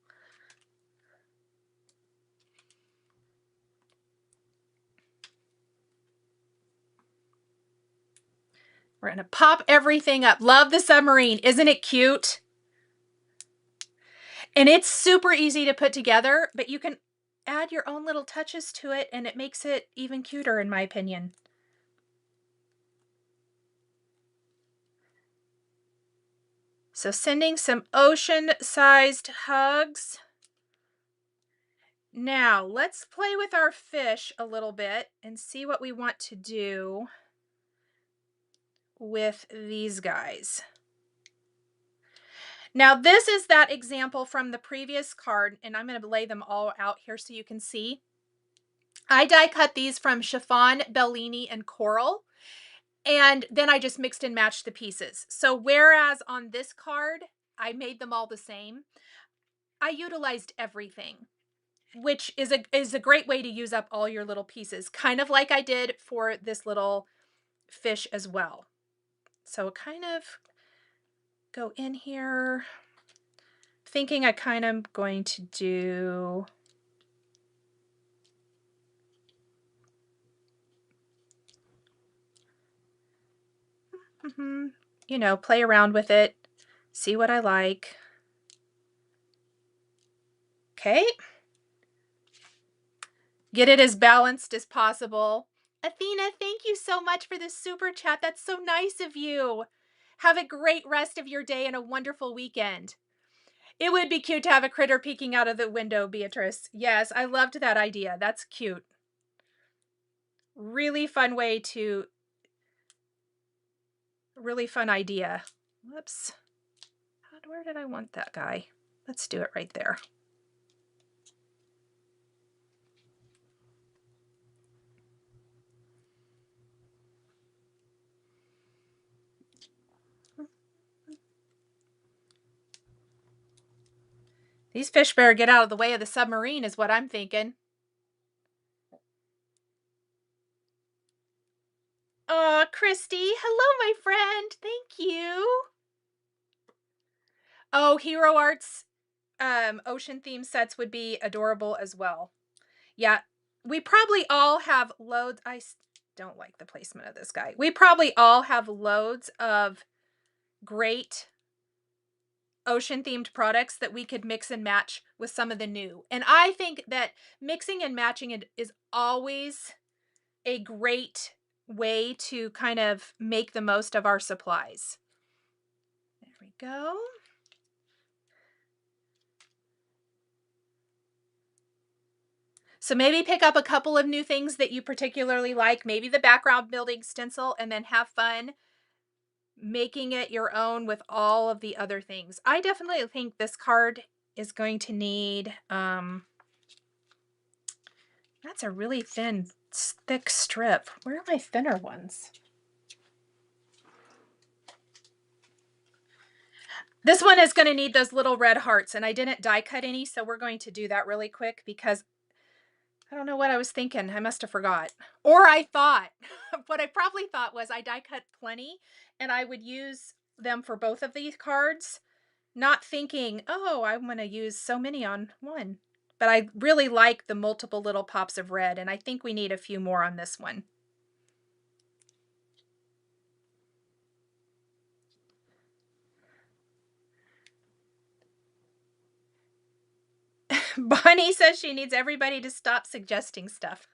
We're going to pop everything up. Love the submarine. Isn't it cute? And it's super easy to put together, but you can add your own little touches to it and it makes it even cuter, in my opinion. So sending some ocean-sized hugs. Now let's play with our fish a little bit and see what we want to do with these guys. Now this is that example from the previous card, and I'm going to lay them all out here so you can see. I die cut these from Chiffon, Bellini, and Coral, and then I just mixed and matched the pieces. So whereas on this card I made them all the same, I utilized everything, which is a great way to use up all your little pieces, kind of like I did for this little fish as well. So kind of go in here thinking I kind of going to do you know, play around with it, see what I like. Okay. Get it as balanced as possible. Athena, thank you so much for this super chat. That's so nice of you. Have a great rest of your day and a wonderful weekend. It would be cute to have a critter peeking out of the window, Beatrice. Yes, I loved that idea. That's cute. Really fun way to, really fun idea. Whoops. Where did I want that guy? Let's do it right there. These fish better get out of the way of the submarine is what I'm thinking. Aw, Christy. Hello, my friend. Thank you. Oh, Hero Arts ocean theme sets would be adorable as well. Yeah, we probably all have loads. I don't like the placement of this guy. We probably all have loads of great ocean themed products that we could mix and match with some of the new. And I think that mixing and matching it is always a great way to kind of make the most of our supplies. There we go. So maybe pick up a couple of new things that you particularly like, maybe the background building stencil, and then have fun making it your own with all of the other things. I definitely think this card is going to need, that's a really thin, thick strip. Where are my thinner ones? This one is going to need those little red hearts, and I didn't die cut any, so we're going to do that really quick because I don't know what I was thinking. I must have forgot. Or I thought, what I probably thought was I die cut plenty and I would use them for both of these cards. not thinking, oh, I'm going to use so many on one. But I really like the multiple little pops of red, and I think we need a few more on this one. Bonnie says she needs everybody to stop suggesting stuff.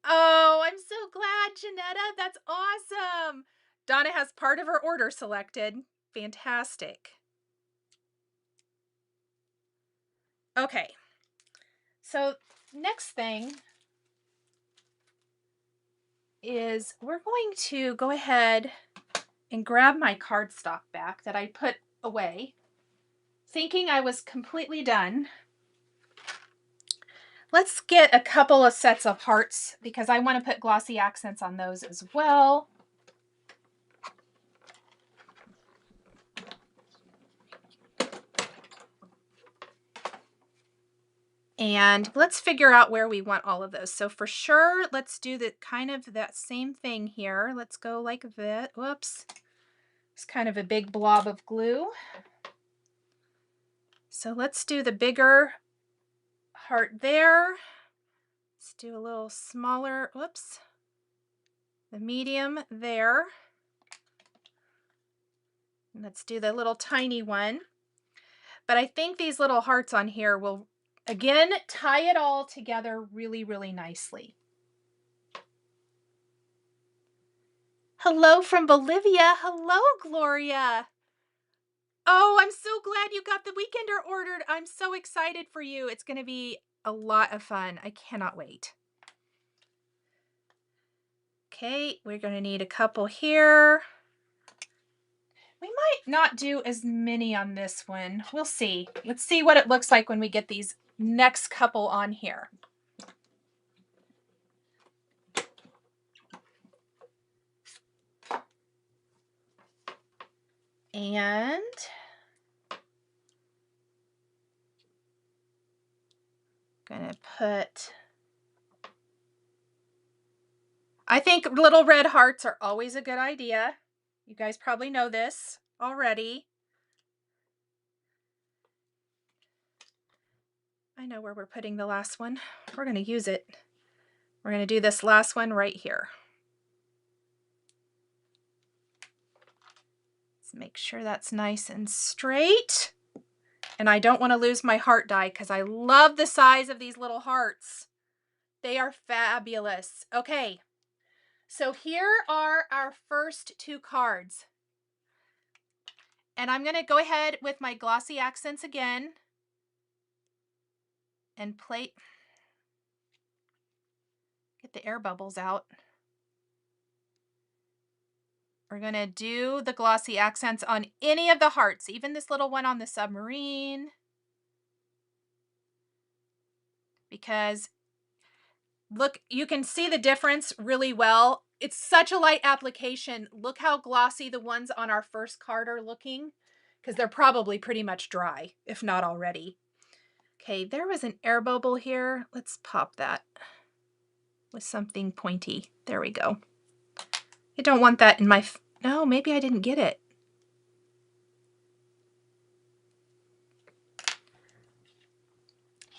Oh, I'm so glad, Janetta. That's awesome. Donna has part of her order selected. Fantastic. Okay. So next thing is we're going to go ahead and grab my cardstock back that I put away, thinking I was completely done. Let's get a couple of sets of hearts because I want to put glossy accents on those as well. And let's figure out where we want all of those. So for sure, let's do the kind of that same thing here. Let's go like that. Whoops. It's kind of a big blob of glue. So let's do the bigger heart there. Let's do a little smaller, whoops, the medium there. And let's do the little tiny one. But I think these little hearts on here will, again, tie it all together really, really nicely. Hello from Bolivia. Hello, Gloria. Oh, I'm so glad you got the weekender ordered. I'm so excited for you. It's going to be a lot of fun. I cannot wait. Okay, we're going to need a couple here. We might not do as many on this one. We'll see. Let's see what it looks like when we get these next couple on here. And gonna put, I think little red hearts are always a good idea. You guys probably know this already. I know where we're putting the last one. We're gonna use it. We're gonna do this last one right here. Let's make sure that's nice and straight. And I don't want to lose my heart die because I love the size of these little hearts. They are fabulous. Okay, so here are our first two cards. And I'm going to go ahead with my glossy accents again and plate. Get the air bubbles out. We're going to do the glossy accents on any of the hearts, even this little one on the submarine. Because look, you can see the difference really well. It's such a light application. Look how glossy the ones on our first card are looking, because they're probably pretty much dry, if not already. Okay, there was an air bubble here. Let's pop that with something pointy. There we go. I don't want that in my, no, maybe I didn't get it.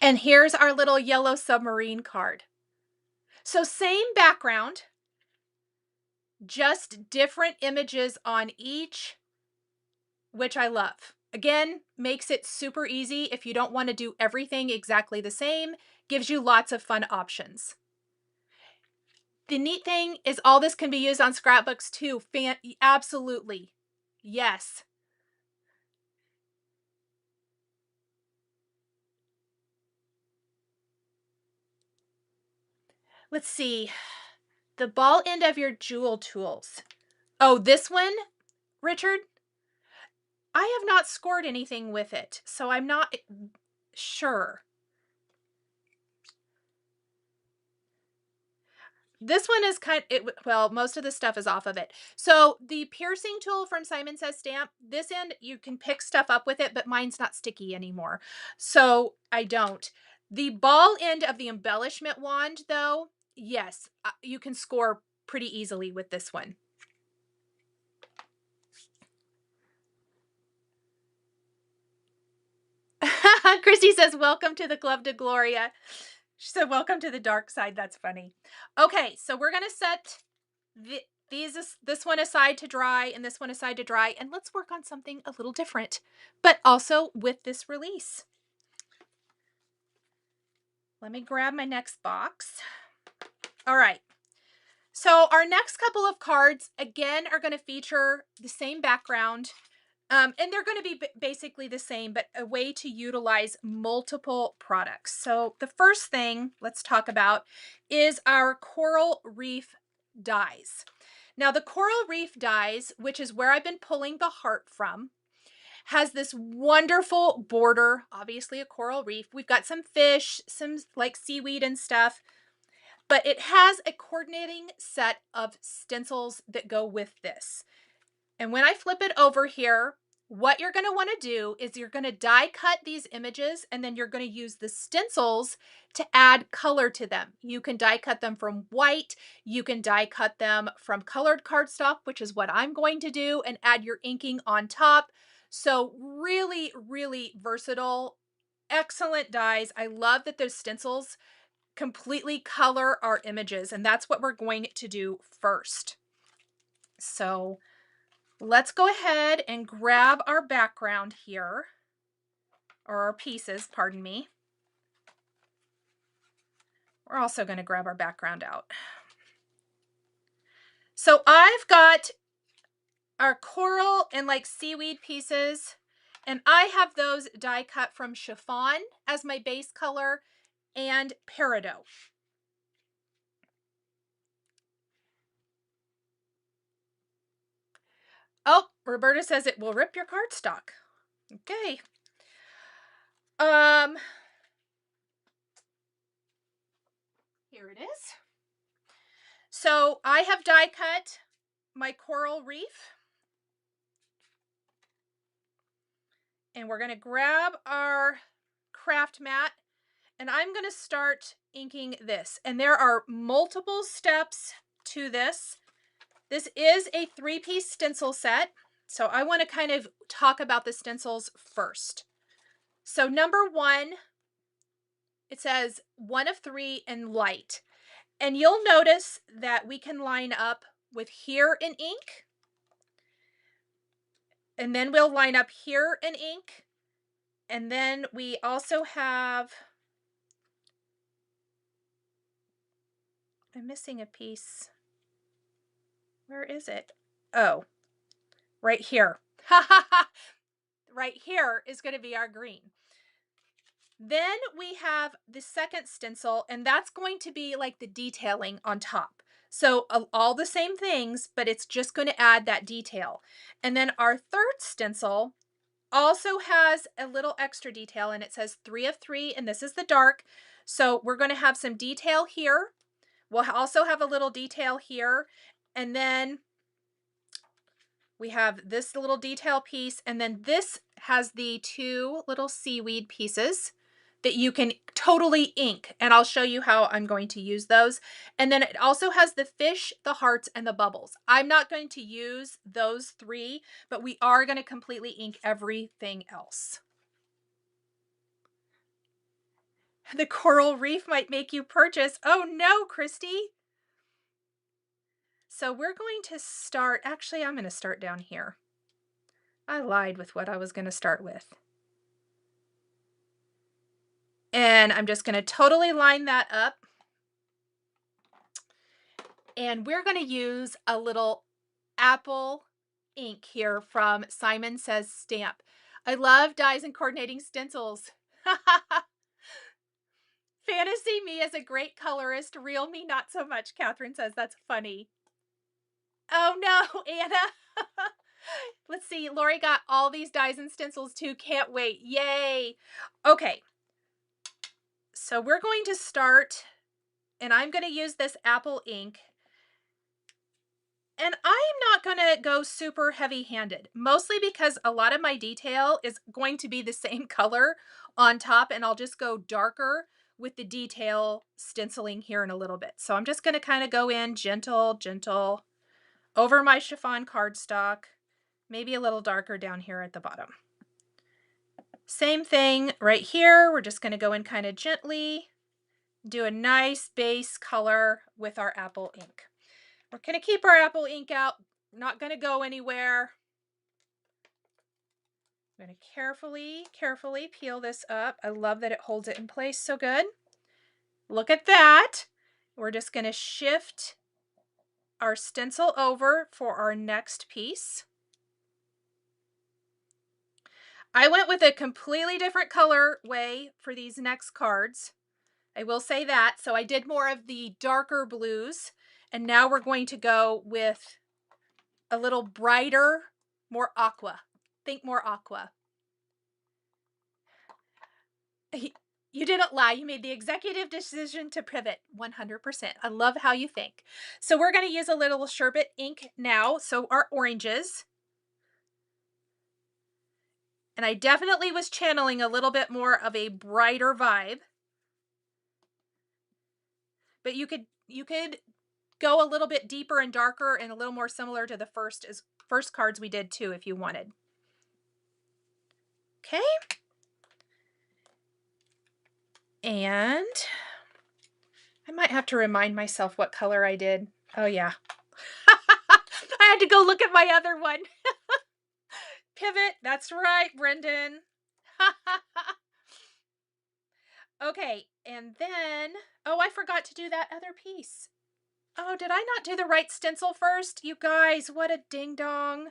And here's our little yellow submarine card. So same background, just different images on each, which I love. Again, makes it super easy if you don't want to do everything exactly the same, gives you lots of fun options. The neat thing is all this can be used on scrapbooks too. Absolutely. Yes. Let's see. The ball end of your jewel tools. Oh, this one, Richard? I have not scored anything with it, so I'm not sure. This one is well, most of the stuff is off of it. So the piercing tool from Simon Says Stamp, this end, you can pick stuff up with it, but mine's not sticky anymore. So I don't. The ball end of the embellishment wand, though, yes, you can score pretty easily with this one. Christy says, welcome to the Club de Gloria. She said, welcome to the dark side. That's funny. Okay, so we're going to set this one aside to dry and this one aside to dry, and let's work on something a little different, but also with this release. Let me grab my next box. All right. So our next couple of cards, again, are going to feature the same background. And they're going to be basically the same, but a way to utilize multiple products. So the first thing let's talk about is our Coral Reef dies. Now the Coral Reef dies, which is where I've been pulling the heart from, has this wonderful border, obviously a coral reef. We've got some fish, some like seaweed and stuff, but it has a coordinating set of stencils that go with this. And when I flip it over here, what you're going to want to do is you're going to die cut these images, and then you're going to use the stencils to add color to them. You can die cut them from white. You can die cut them from colored cardstock, which is what I'm going to do, and add your inking on top. So really, really versatile, excellent dies. I love that those stencils completely color our images, and that's what we're going to do first. So let's go ahead and grab our background here, or our pieces, pardon me. We're also going to grab our background out. So I've got our coral and like seaweed pieces, and I have those die cut from Chiffon as my base color and Peridot. Oh, Roberta says it will rip your cardstock. Okay. Here it is. So I have die cut my coral reef. And we're going to grab our craft mat, and I'm going to start inking this. And there are multiple steps to this. This is a 3-piece stencil set. So I want to kind of talk about the stencils first. So number 1, it says 1 of 3 in light. And you'll notice that we can line up with here in ink. And then we'll line up here in ink. And then we also have, I'm missing a piece. Where is it? Oh, right here. Right here is going to be our green. Then we have the second stencil, and that's going to be like the detailing on top. So all the same things, but it's just going to add that detail. And then our third stencil also has a little extra detail, and it says 3 of 3, and this is the dark. So we're going to have some detail here. We'll also have a little detail here, and then we have this little detail piece, and then this has the 2 little seaweed pieces that you can totally ink, and I'll show you how I'm going to use those. And then it also has the fish, the hearts, and the bubbles. I'm not going to use those 3, but we are going to completely ink everything else. The coral reef might make you purchase. Oh no, Christy. So we're going to start, actually, I'm going to start down here. I lied with what I was going to start with. And I'm just going to totally line that up. And we're going to use a little apple ink here from Simon Says Stamp. I love dies and coordinating stencils. Fantasy me as a great colorist, real me not so much, Catherine says. That's funny. Oh no, Anna. Let's see, Lori got all these dies and stencils too. Can't wait. Yay. Okay. So we're going to start, and I'm going to use this apple ink. And I'm not going to go super heavy-handed, mostly because a lot of my detail is going to be the same color on top, and I'll just go darker with the detail stenciling here in a little bit. So I'm just going to kind of go in gentle, gentle over my chiffon cardstock, maybe a little darker down here at the bottom. Same thing right here. We're just going to go in kind of gently, do a nice base color with our apple ink. We're going to keep our apple ink out, not going to go anywhere. I'm going to carefully peel this up. I love that it holds it in place so good. Look at that. We're just going to shift our stencil over for our next piece. I went with a completely different color way for these next cards. I will say that. So I did more of the darker blues, and now we're going to go with a little brighter, more aqua. Think more aqua. You didn't lie. You made the executive decision to pivot 100%. I love how you think. So we're going to use a little sherbet ink now. So our oranges. And I definitely was channeling a little bit more of a brighter vibe. But you could go a little bit deeper and darker and a little more similar to the first cards we did too if you wanted. Okay. And I might have to remind myself what color I did. Oh yeah. I had to go look at my other one. Pivot. That's right, Brendan. Okay. And then, oh, I forgot to do that other piece. Oh, did I not do the right stencil first? You guys, what a ding dong.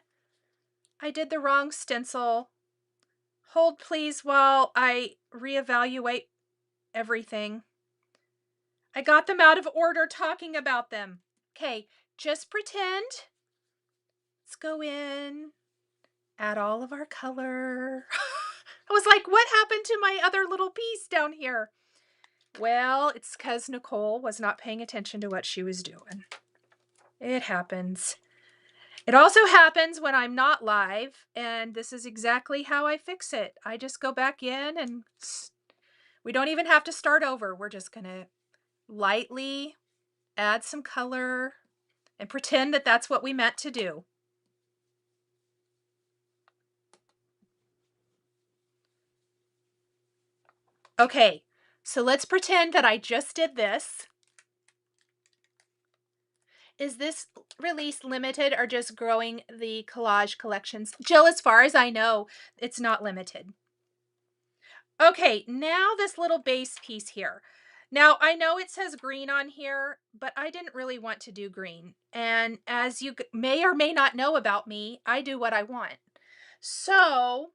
I did the wrong stencil. Hold please while I reevaluate everything. I got them out of order talking about them. Okay, just pretend. Let's go in, add all of our color. I was like, what happened to my other little piece down here? Well, it's because Nichol was not paying attention to what she was doing. It happens. It also happens when I'm not live, and this is exactly how I fix it. I just go back in and we don't even have to start over. We're just going to lightly add some color and pretend that that's what we meant to do. Okay, so let's pretend that I just did this. Is this release limited or just growing the collage collections? Jill, as far as I know, it's not limited. Okay, now this little base piece here. Now, I know it says green on here, but I didn't really want to do green. And as you may or may not know about me, I do what I want. So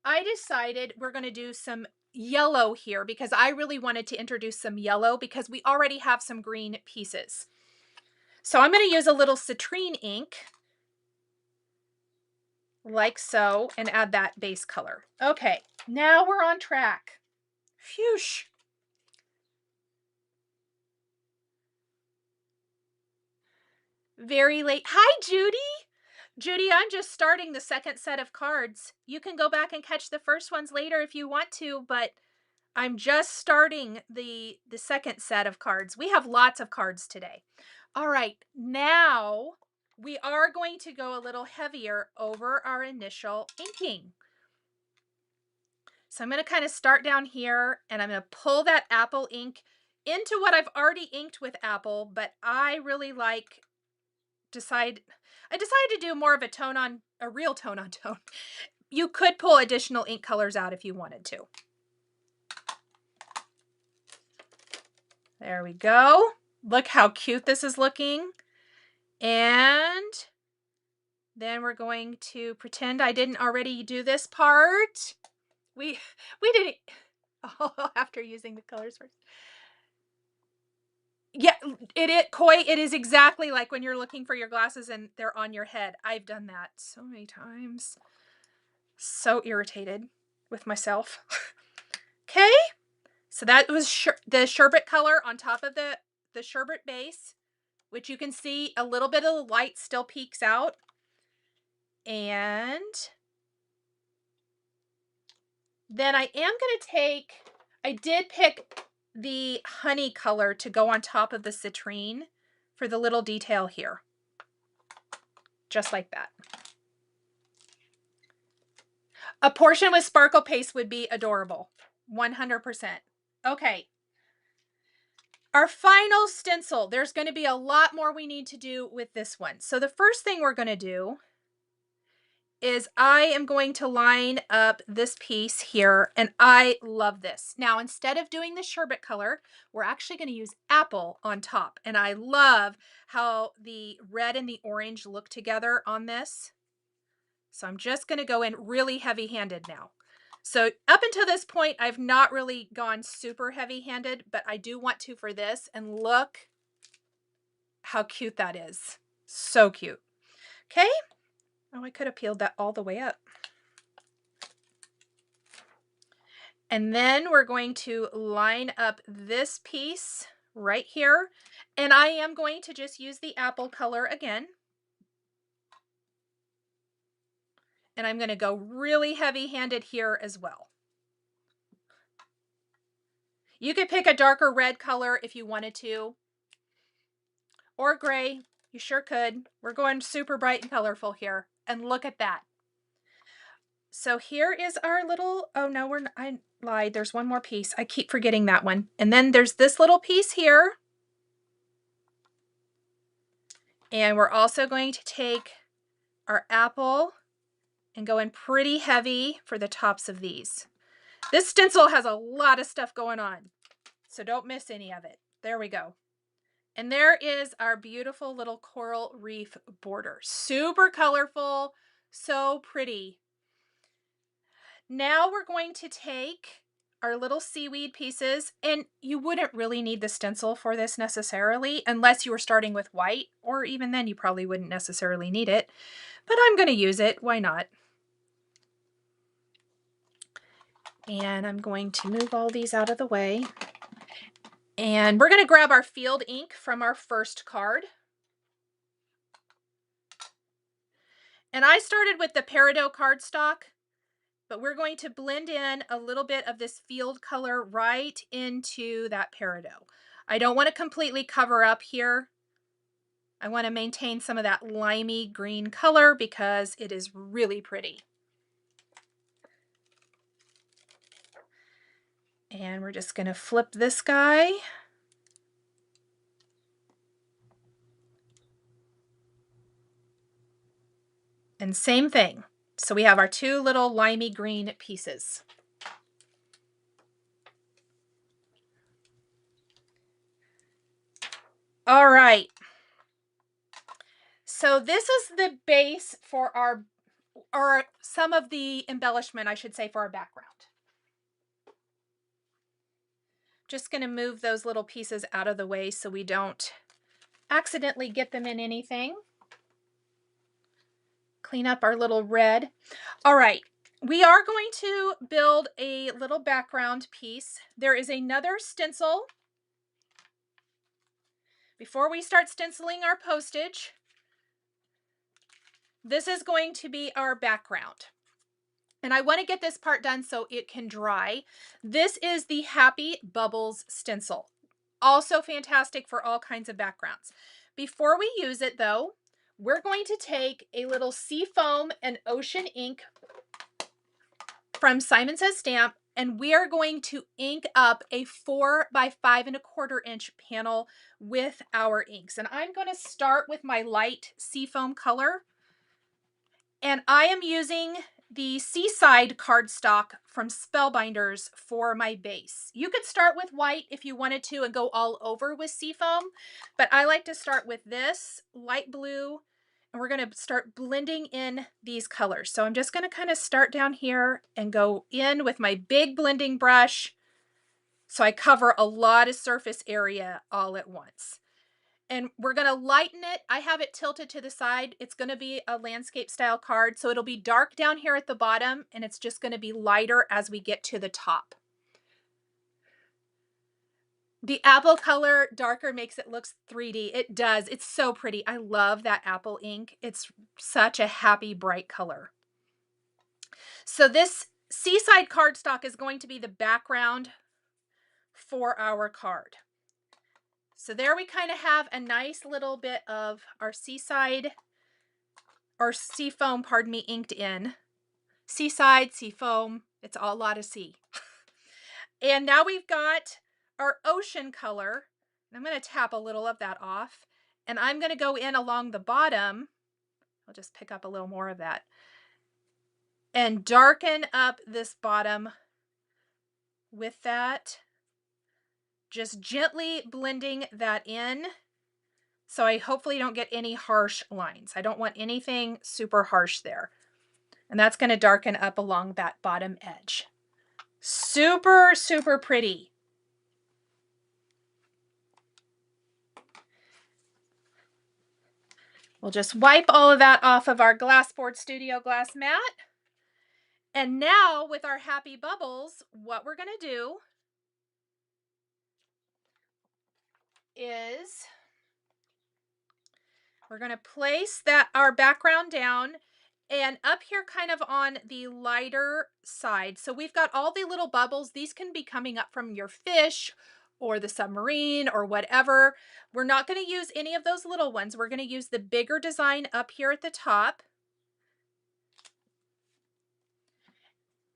I decided we're going to do some yellow here because I really wanted to introduce some yellow because we already have some green pieces. So I'm going to use a little citrine ink like so and add that base color. Okay, now we're on track. Phew. Very late. Hi, Judy. Judy, I'm just starting the second set of cards. You can go back and catch the first ones later if you want to, but I'm just starting the second set of cards. We have lots of cards today. All right, now we are going to go a little heavier over our initial inking. So I'm going to kind of start down here and I'm going to pull that apple ink into what I've already inked with apple, but I really like I decided to do more of a real tone on tone. You could pull additional ink colors out if you wanted to. There we go. Look how cute this is looking. And then we're going to pretend I didn't already do this part. We did it after using the colors first. Yeah, it is exactly like when you're looking for your glasses and they're on your head. I've done that so many times. So irritated with myself. Okay, so that was the sherbet color on top of the sherbet base, which you can see a little bit of the light still peeks out. And then I am going to I did pick the honey color to go on top of the citrine for the little detail here. Just like that. A portion with sparkle paste would be adorable. 100%. Okay. Our final stencil. There's going to be a lot more we need to do with this one. So the first thing we're going to do is I am going to line up this piece here, and I love this. Now, instead of doing the sherbet color, we're actually going to use apple on top, and I love how the red and the orange look together on this. So I'm just going to go in really heavy-handed now. So up until this point, I've not really gone super heavy-handed, but I do want to for this, and look how cute that is. So cute. Okay. Oh, I could have peeled that all the way up. And then we're going to line up this piece right here. And I am going to just use the apple color again. And I'm going to go really heavy-handed here as well. You could pick a darker red color if you wanted to, or gray. You sure could. We're going super bright and colorful here. And look at that. So here is our little, oh no, I lied. There's one more piece. I keep forgetting that one. And then there's this little piece here. And we're also going to take our apple and go in pretty heavy for the tops of these. This stencil has a lot of stuff going on, so don't miss any of it. There we go. And there is our beautiful little coral reef border. Super colorful, so pretty. Now we're going to take our little seaweed pieces, and you wouldn't really need the stencil for this necessarily unless you were starting with white, or even then you probably wouldn't necessarily need it, but I'm going to use it. Why not? And I'm going to move all these out of the way. And we're going to grab our field ink from our first card. And I started with the Peridot cardstock, but we're going to blend in a little bit of this field color right into that Peridot. I don't want to completely cover up here. I want to maintain some of that limey green color because it is really pretty. And we're just going to flip this guy. And same thing. So we have our two little limey green pieces. All right. So this is the base for our, or some of the embellishment, I should say, for our background. Just going to move those little pieces out of the way so we don't accidentally get them in anything. Clean up our little red. All right. We are going to build a little background piece. There is another stencil. Before we start stenciling our postage, this is going to be our background. And I want to get this part done so it can dry. This is the Happy Bubbles stencil. Also fantastic for all kinds of backgrounds. Before we use it though, we're going to take a little sea foam and ocean ink from Simon Says Stamp, and we are going to ink up a 4 by 5¼ inch panel with our inks. And I'm going to start with my light seafoam color. And I am using the Seaside cardstock from Spellbinders for my base. You could start with white if you wanted to and go all over with seafoam, but I like to start with this light blue, and we're going to start blending in these colors. So I'm just going to kind of start down here and go in with my big blending brush so I cover a lot of surface area all at once. And we're going to lighten it. I have it tilted to the side. It's going to be a landscape style card. So it'll be dark down here at the bottom, and it's just going to be lighter as we get to the top. The apple color darker makes it look 3D. It does. It's so pretty. I love that apple ink. It's such a happy, bright color. So this Seaside cardstock is going to be the background for our card. So there we kind of have a nice little bit of our seaside, or seafoam, pardon me, inked in. seaside, sea foam. It's all a lot of sea. And now we've got our ocean color. I'm going to tap a little of that off. And I'm going to go in along the bottom. I'll just pick up a little more of that. And darken up this bottom with that. Just gently blending that in. So I hopefully don't get any harsh lines. I don't want anything super harsh there. And that's going to darken up along that bottom edge. Super, super pretty. We'll just wipe all of that off of our Glassboard Studio glass mat. And now with our happy bubbles, what we're going to do is we're going to place our background down and up here kind of on the lighter side. So we've got all the little bubbles. These can be coming up from your fish or the submarine or whatever. We're not going to use any of those little ones. We're going to use the bigger design up here at the top.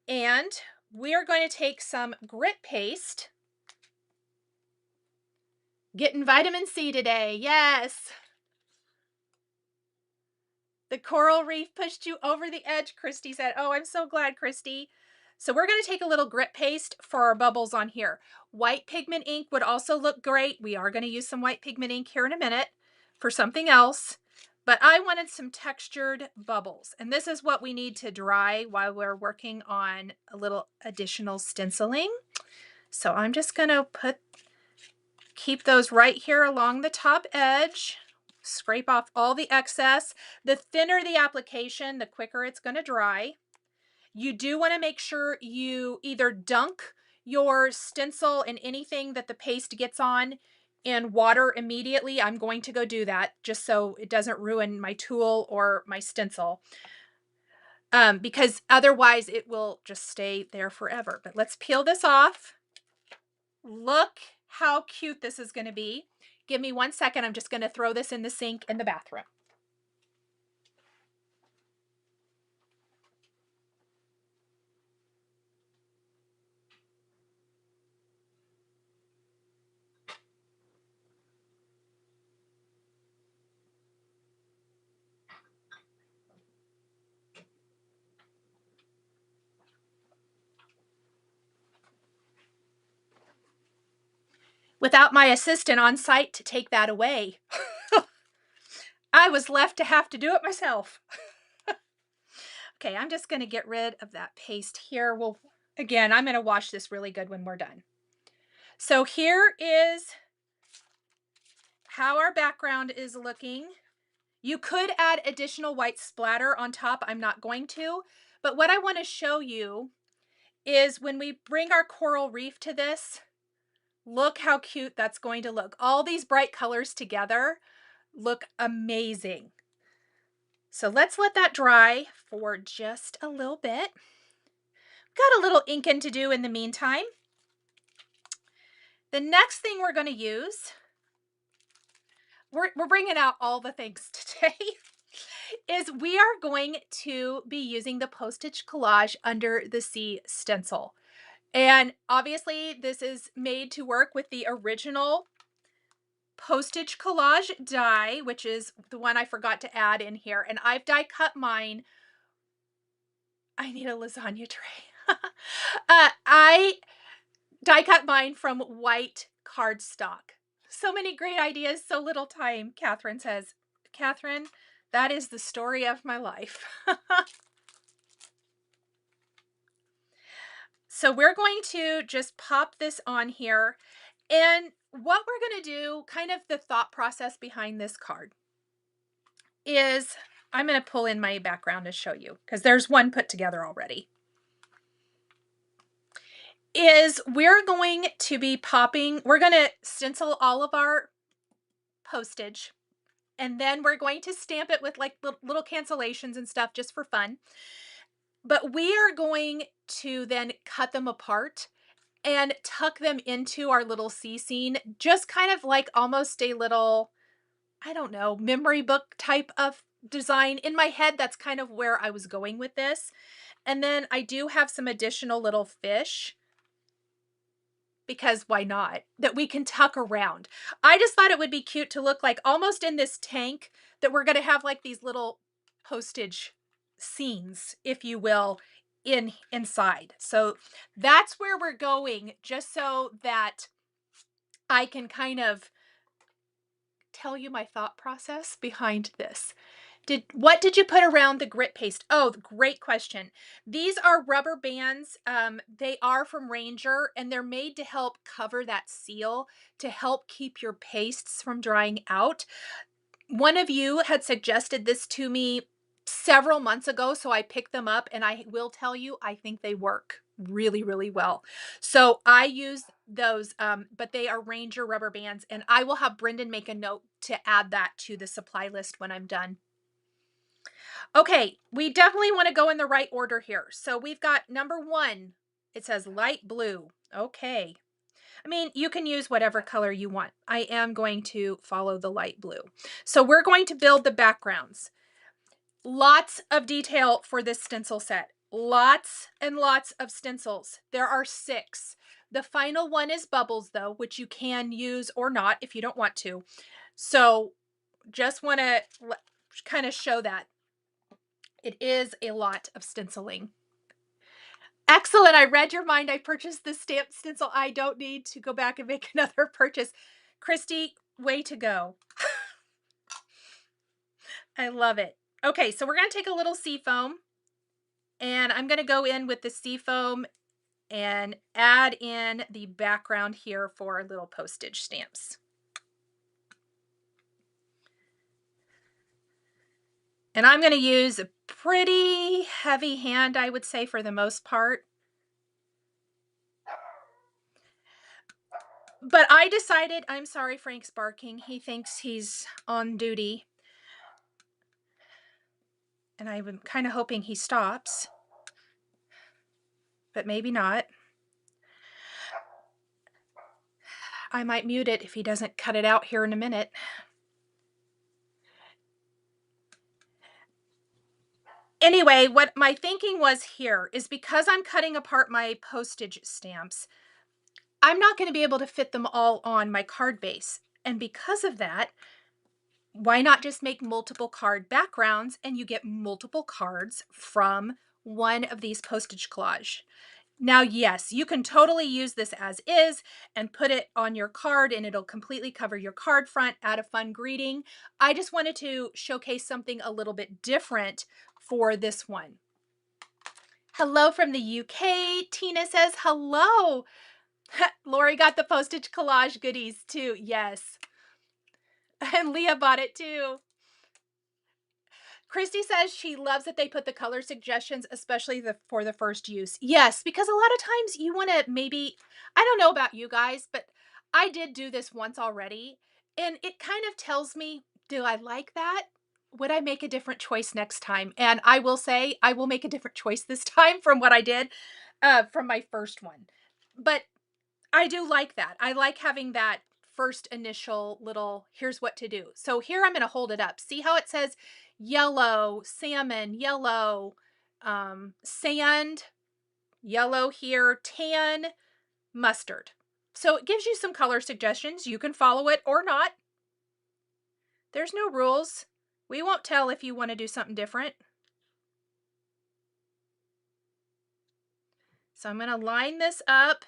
And we are going to take some grit paste. Getting vitamin C today, yes. The coral reef pushed you over the edge, Christy said. Oh, I'm so glad, Christy. So we're going to take a little grit paste for our bubbles on here. White pigment ink would also look great. We are going to use some white pigment ink here in a minute for something else. But I wanted some textured bubbles. And this is what we need to dry while we're working on a little additional stenciling. So I'm just going to keep those right here along the top edge. Scrape off all the excess. The thinner the application, the quicker it's going to dry. You do want to make sure you either dunk your stencil and anything that the paste gets on in water immediately. I'm going to go do that just so it doesn't ruin my tool or my stencil. Because otherwise it will just stay there forever. But let's peel this off. Look how cute this is going to be. Give me 1 second. I'm just going to throw this in the sink in the bathroom. Without my assistant on site to take that away, I was left to have to do it myself. Okay, I'm just going to get rid of that paste here. Again, I'm going to wash this really good when we're done. So here is how our background is looking. You could add additional white splatter on top. I'm not going to. But what I want to show you is when we bring our coral reef to this, look how cute that's going to look. All these bright colors together look amazing. So let's let that dry for just a little bit. Got a little inking to do in the meantime. The next thing we're going to use, we're bringing out all the things today, is we are going to be using the Postage Collage under the Sea Stencil. And obviously this is made to work with the original Postage Collage die, which is the one I forgot to add in here. And I've die cut mine. I need a lasagna tray. I die cut mine from white cardstock. So many great ideas, so little time, Catherine says. Catherine, that is the story of my life. So we're going to just pop this on here. And what we're going to do, kind of the thought process behind this card, is I'm going to pull in my background to show you, because there's one put together already. Is we're going to be popping, we're going to stencil all of our postage, and then we're going to stamp it with like little cancellations and stuff just for fun. But we are going to then cut them apart and tuck them into our little sea scene, just kind of like almost a little, I don't know, memory book type of design. In my head, that's kind of where I was going with this. And then I do have some additional little fish, because why not, that we can tuck around. I just thought it would be cute to look like almost in this tank that we're going to have like these little postage scenes, if you will, inside. So that's where we're going, just so that I can kind of tell you my thought process behind this. What did you put around the grit paste? Oh, great question. These are rubber bands. They are from Ranger, and they're made to help cover that seal, to help keep your pastes from drying out. One of you had suggested this to me several months ago, so I picked them up, and I will tell you, I think they work really, really well. So I use those, but they are Ranger rubber bands, and I will have Brendan make a note to add that to the supply list when I'm done. Okay, we definitely want to go in the right order here. So we've got number 1. It says light blue. Okay. I mean, you can use whatever color you want. I am going to follow the light blue. So we're going to build the backgrounds. Lots of detail for this stencil set. Lots and lots of stencils. There are 6. The final one is bubbles though, which you can use or not if you don't want to. So just want to kind of show that. It is a lot of stenciling. Excellent. I read your mind. I purchased this stamp stencil. I don't need to go back and make another purchase. Christy, way to go. I love it. Okay, so we're going to take a little sea foam, and I'm going to go in with the sea foam and add in the background here for little postage stamps. And I'm going to use a pretty heavy hand, I would say, for the most part. But I decided, I'm sorry, Frank's barking. He thinks he's on duty. And I'm kind of hoping he stops. But maybe not. I might mute it if he doesn't cut it out here in a minute. Anyway, what my thinking was here is, because I'm cutting apart my postage stamps, I'm not going to be able to fit them all on my card base. And because of that, why not just make multiple card backgrounds and you get multiple cards from one of these postage collage? Now, yes, you can totally use this as is and put it on your card and it'll completely cover your card front, add a fun greeting. I just wanted to showcase something a little bit different for this one. Hello from the UK. Tina says hello. Lori got the postage collage goodies too. Yes. And Leah bought it too. Christy says she loves that they put the color suggestions, especially for the first use. Yes, because a lot of times you want to maybe, I don't know about you guys, but I did do this once already, and it kind of tells me, do I like that? Would I make a different choice next time? And I will say I will make a different choice this time from what I did from my first one. But I do like that. I like having that first initial little, here's what to do. So here I'm going to hold it up. See how it says yellow, salmon, yellow, sand, yellow here, tan, mustard. So it gives you some color suggestions. You can follow it or not. There's no rules. We won't tell if you want to do something different. So I'm going to line this up.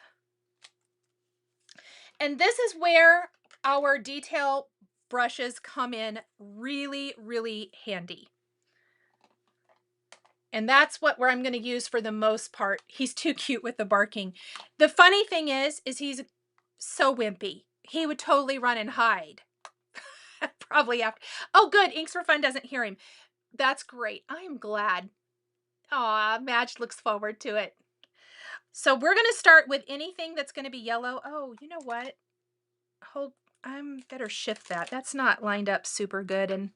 And this is where our detail brushes come in really, really handy. And that's where I'm going to use for the most part. He's too cute with the barking. The funny thing is he's so wimpy. He would totally run and hide. Probably after. Oh, good. Inks for Fun doesn't hear him. That's great. I am glad. Aw, Madge looks forward to it. So we're going to start with anything that's going to be yellow. Oh, you know what? Hold. I'm better shift that. That's not lined up super good, and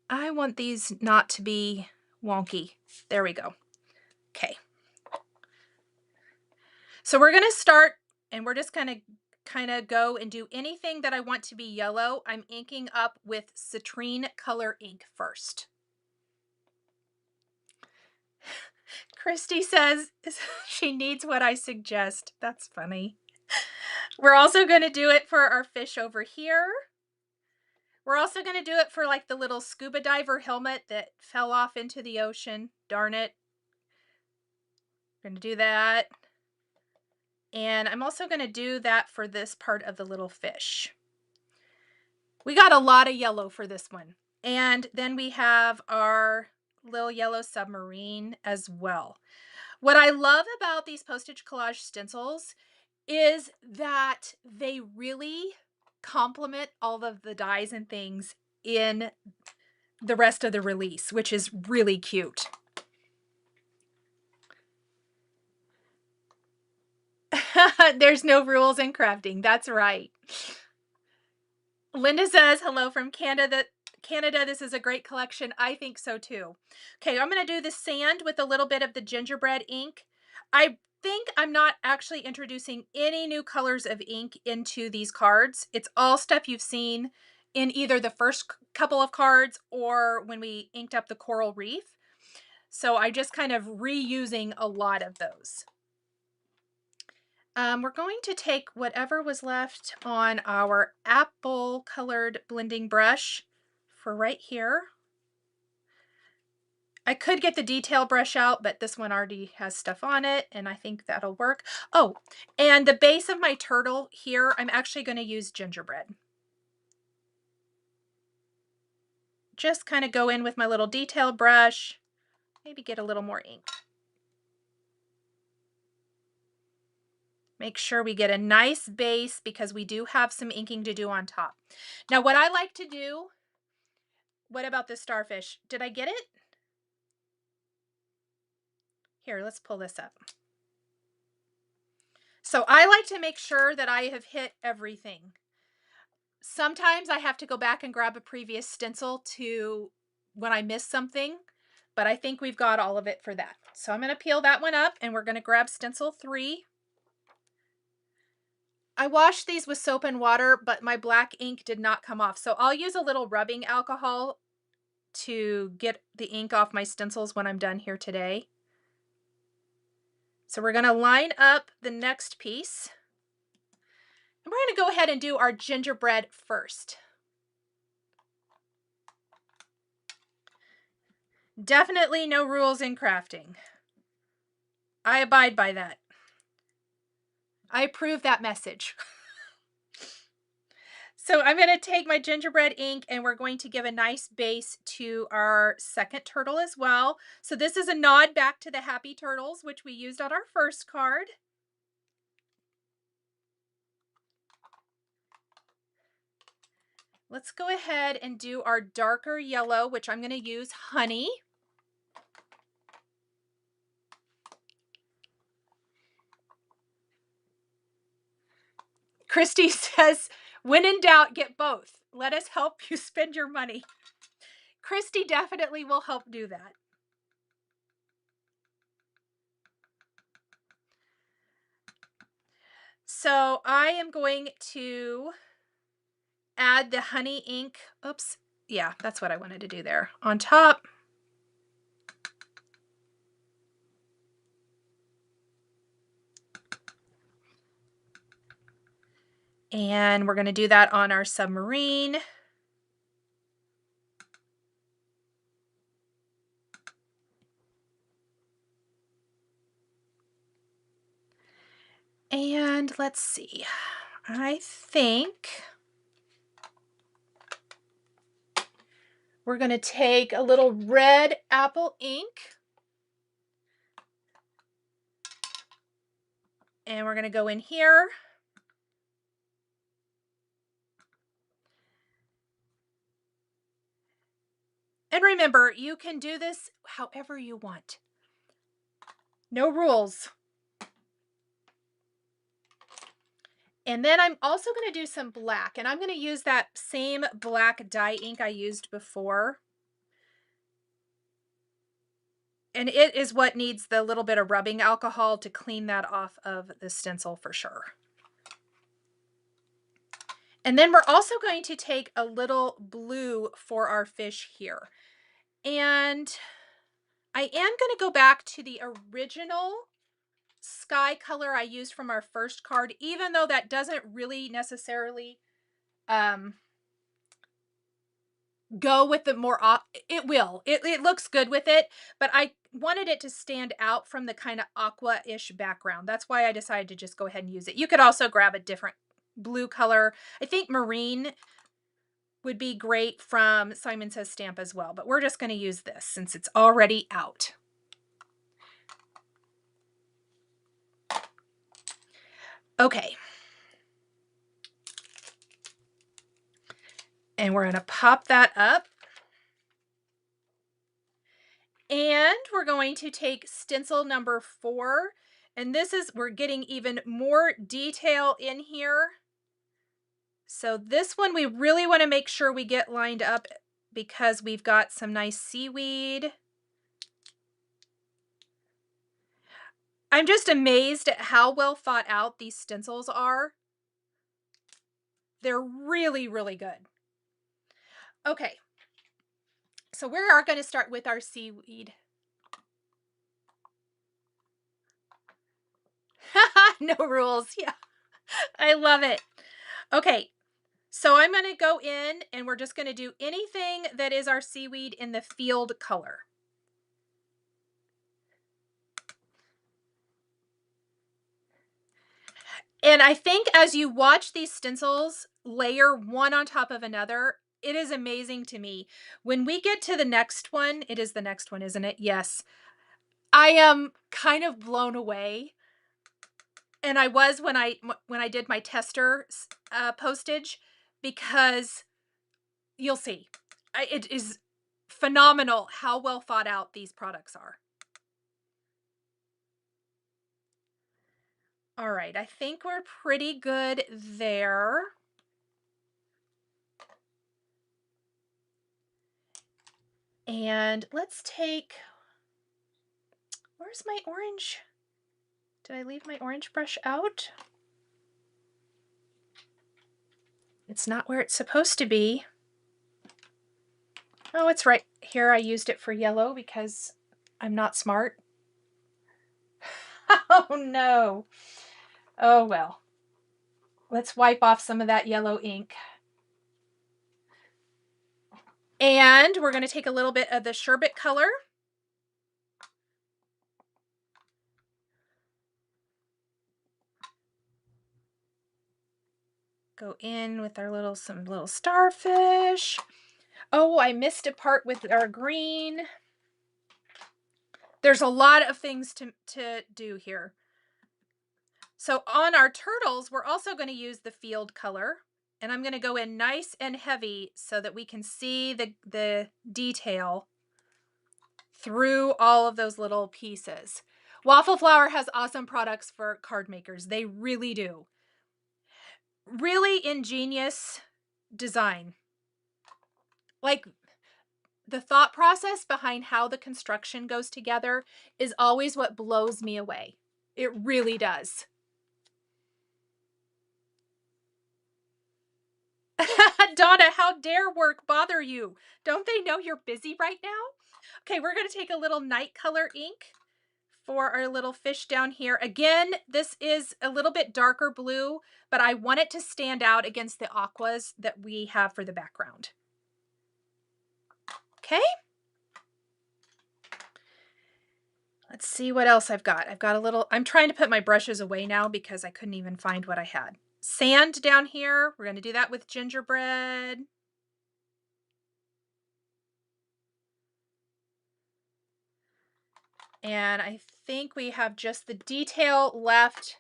I want these not to be wonky. There we go. Okay. So we're going to start, and we're just going to kind of go and do anything that I want to be yellow. I'm inking up with citrine color ink first. Christy says she needs what I suggest. That's funny. We're also going to do it for our fish over here. We're also going to do it for like the little scuba diver helmet that fell off into the ocean. Darn it. We're going to do that. And I'm also going to do that for this part of the little fish. We got a lot of yellow for this one. And then we have our little yellow submarine as well. What I love about these Postage collage stencils is that they really complement all of the dies and things in the rest of the release, which is really cute. There's no rules in crafting. That's right. Linda says, hello from Canada. This is a great collection. I think so too. Okay, I'm going to do the sand with a little bit of the gingerbread ink. I think I'm not actually introducing any new colors of ink into these cards. It's all stuff you've seen in either the first couple of cards or when we inked up the coral reef. So I just kind of reusing a lot of those. We're going to take whatever was left on our apple colored blending brush for right here. I could get the detail brush out, but this one already has stuff on it, and I think that'll work. Oh, and the base of my turtle here, I'm actually going to use gingerbread. Just kind of go in with my little detail brush, maybe get a little more ink. Make sure we get a nice base because we do have some inking to do on top. Now, what I like to do, what about this starfish? Did I get it? Here, let's pull this up. So I like to make sure that I have hit everything. Sometimes I have to go back and grab a previous stencil to when I miss something, but I think we've got all of it for that. So I'm going to peel that one up and we're going to grab stencil 3. I washed these with soap and water, but my black ink did not come off. So I'll use a little rubbing alcohol to get the ink off my stencils when I'm done here today. So we're going to line up the next piece. And we're going to go ahead and do our gingerbread first. Definitely no rules in crafting. I abide by that. I approve that message. So I'm going to take my gingerbread ink and we're going to give a nice base to our second turtle as well. So this is a nod back to the Happy Turtles, which we used on our first card. Let's go ahead and do our darker yellow, which I'm going to use Honey. Christy says, when in doubt, get both. Let us help you spend your money. Christy definitely will help do that. So I am going to add the honey ink. Oops. Yeah, that's what I wanted to do there. On top. And we're going to do that on our submarine. And let's see. I think we're going to take a little red apple ink. And we're going to go in here. And remember, you can do this however you want. No rules. And then I'm also going to do some black, and I'm going to use that same black dye ink I used before. And it is what needs the little bit of rubbing alcohol to clean that off of the stencil for sure. And then we're also going to take a little blue for our fish here. And I am going to go back to the original sky color I used from our first card, even though that doesn't really necessarily go with the more, it will. It looks good with it, but I wanted it to stand out from the kind of aqua-ish background. That's why I decided to just go ahead and use it. You could also grab a different blue color. I think marine would be great from Simon Says Stamp as well, but we're just going to use this since it's already out. Okay. And we're going to pop that up. And we're going to take stencil number 4. And this is, we're getting even more detail in here. So this one we really want to make sure we get lined up because we've got some nice seaweed. I'm just amazed at how well thought out these stencils are. They're really, really good. Okay, so we are going to start with our seaweed. No rules. Yeah, I love it. Okay, so I'm going to go in and we're just going to do anything that is our seaweed in the field color. And I think as you watch these stencils layer one on top of another, it is amazing to me. When we get to the next one, it is the next one, isn't it? Yes. I am kind of blown away. And I was when I did my tester postage, because you'll see. It is phenomenal how well thought out these products are. All right, I think we're pretty good there. And let's take, where's my orange? Did I leave my orange brush out? It's not where it's supposed to be. Oh, it's right here. I used it for yellow because I'm not smart. Oh no. Oh well. Let's wipe off some of that yellow ink. And we're going to take a little bit of the sherbet color. Go in with our some little starfish. Oh, I missed a part with our green. There's a lot of things to do here. So on our turtles, we're also going to use the field color. And I'm going to go in nice and heavy so that we can see the detail through all of those little pieces. Waffle Flower has awesome products for card makers. They really do. Really ingenious design. Like, the thought process behind how the construction goes together is always what blows me away. It really does. Donna, how dare work bother you? Don't they know you're busy right now? Okay, we're going to take a little night color ink for our little fish down here. Again, this is a little bit darker blue, but I want it to stand out against the aquas that we have for the background. Okay. Let's see what else I've got. I've got a little, I'm trying to put my brushes away now because I couldn't even find what I had. Sand down here. We're going to do that with gingerbread. And I think we have just the detail left,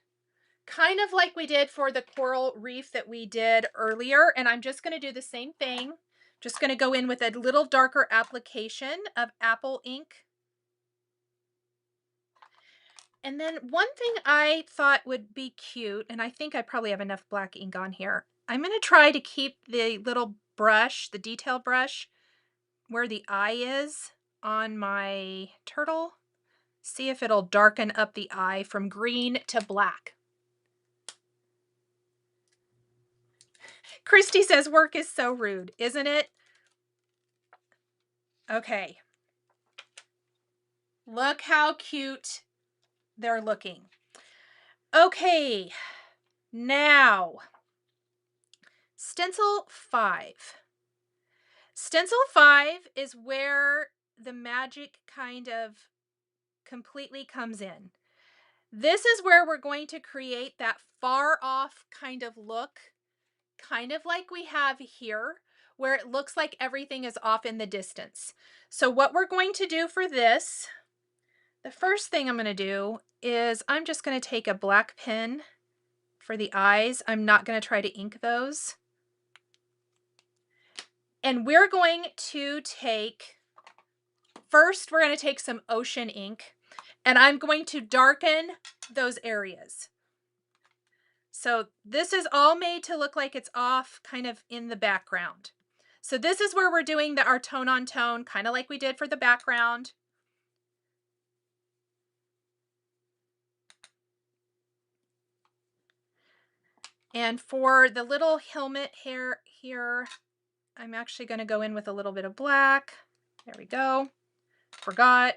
kind of like we did for the coral reef that we did earlier. And I'm just going to do the same thing. Just going to go in with a little darker application of apple ink. And then one thing I thought would be cute, and I think I probably have enough black ink on here. I'm going to try to keep the little brush, the detail brush, where the eye is on my turtle. See if it'll darken up the eye from green to black. Christy says work is so rude, isn't it? Okay. Look how cute they're looking. Okay, now stencil 5. Stencil 5 is where the magic kind of completely comes in. This is where we're going to create that far off kind of look, kind of like we have here, where it looks like everything is off in the distance. So what we're going to do for this, the first thing I'm going to do is I'm just going to take a black pen for the eyes. I'm not going to try to ink those. And we're going to take, first we're going to take some ocean ink, and I'm going to darken those areas. So this is all made to look like it's off kind of in the background. So this is where we're doing our tone on tone, kind of like we did for the background. And for the little helmet hair here, I'm actually going to go in with a little bit of black. There we go. Forgot.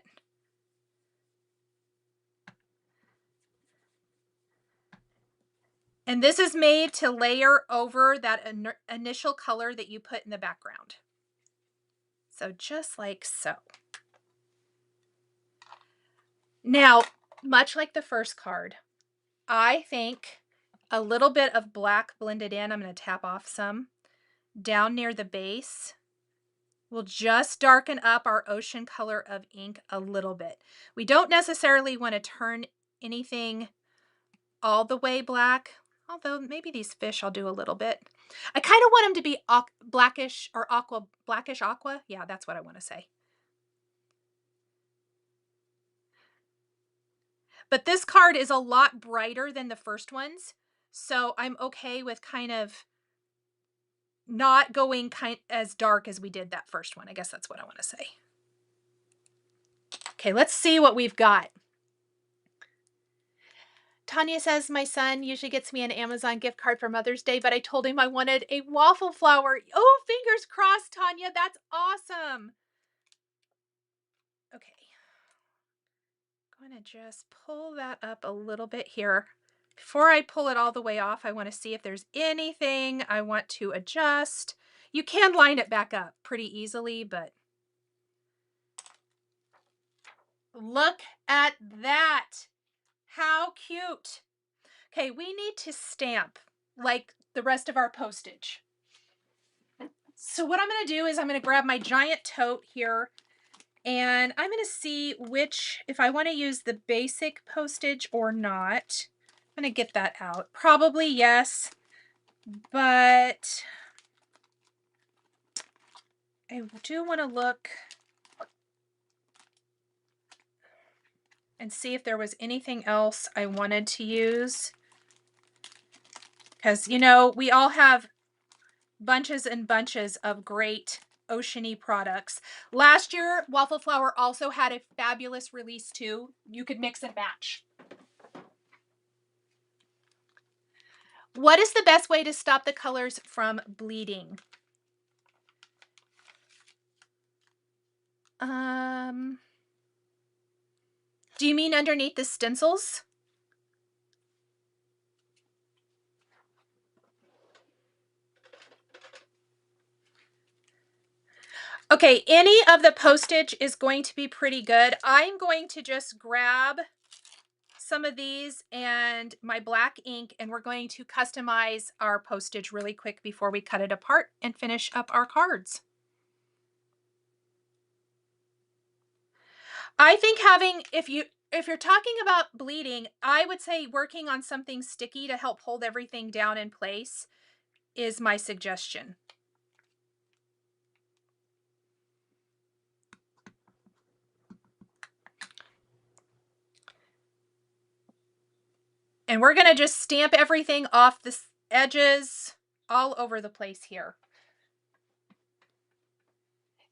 And this is made to layer over that initial color that you put in the background. So just like so. Now, much like the first card, I think a little bit of black blended in, I'm going to tap off some, down near the base, will just darken up our ocean color of ink a little bit. We don't necessarily want to turn anything all the way black, although maybe these fish I'll do a little bit. I kind of want them to be blackish or aqua, blackish aqua. Yeah, that's what I want to say. But this card is a lot brighter than the first ones, so I'm okay with kind of not going as dark as we did that first one. I guess that's what I want to say. Okay, let's see what we've got. Tanya says, my son usually gets me an Amazon gift card for Mother's Day, but I told him I wanted a waffle flower. Oh, fingers crossed, Tanya. That's awesome. Okay. I'm going to just pull that up a little bit here. Before I pull it all the way off, I want to see if there's anything I want to adjust. You can line it back up pretty easily, but look at that. How cute. Okay, we need to stamp like the rest of our postage. So what I'm going to do is I'm going to grab my giant tote here, and I'm going to see if I want to use the basic postage or not. I'm going to get that out. Probably yes, but I do want to look and see if there was anything else I wanted to use. Because, you know, we all have bunches and bunches of great oceany products. Last year, Waffle Flower also had a fabulous release too. You could mix and match. What is the best way to stop the colors from bleeding? Do you mean underneath the stencils? Okay, any of the postage is going to be pretty good. I'm going to just grab some of these and my black ink, and we're going to customize our postage really quick before we cut it apart and finish up our cards. I think if you're talking about bleeding, I would say working on something sticky to help hold everything down in place is my suggestion. And we're going to just stamp everything off the edges all over the place here.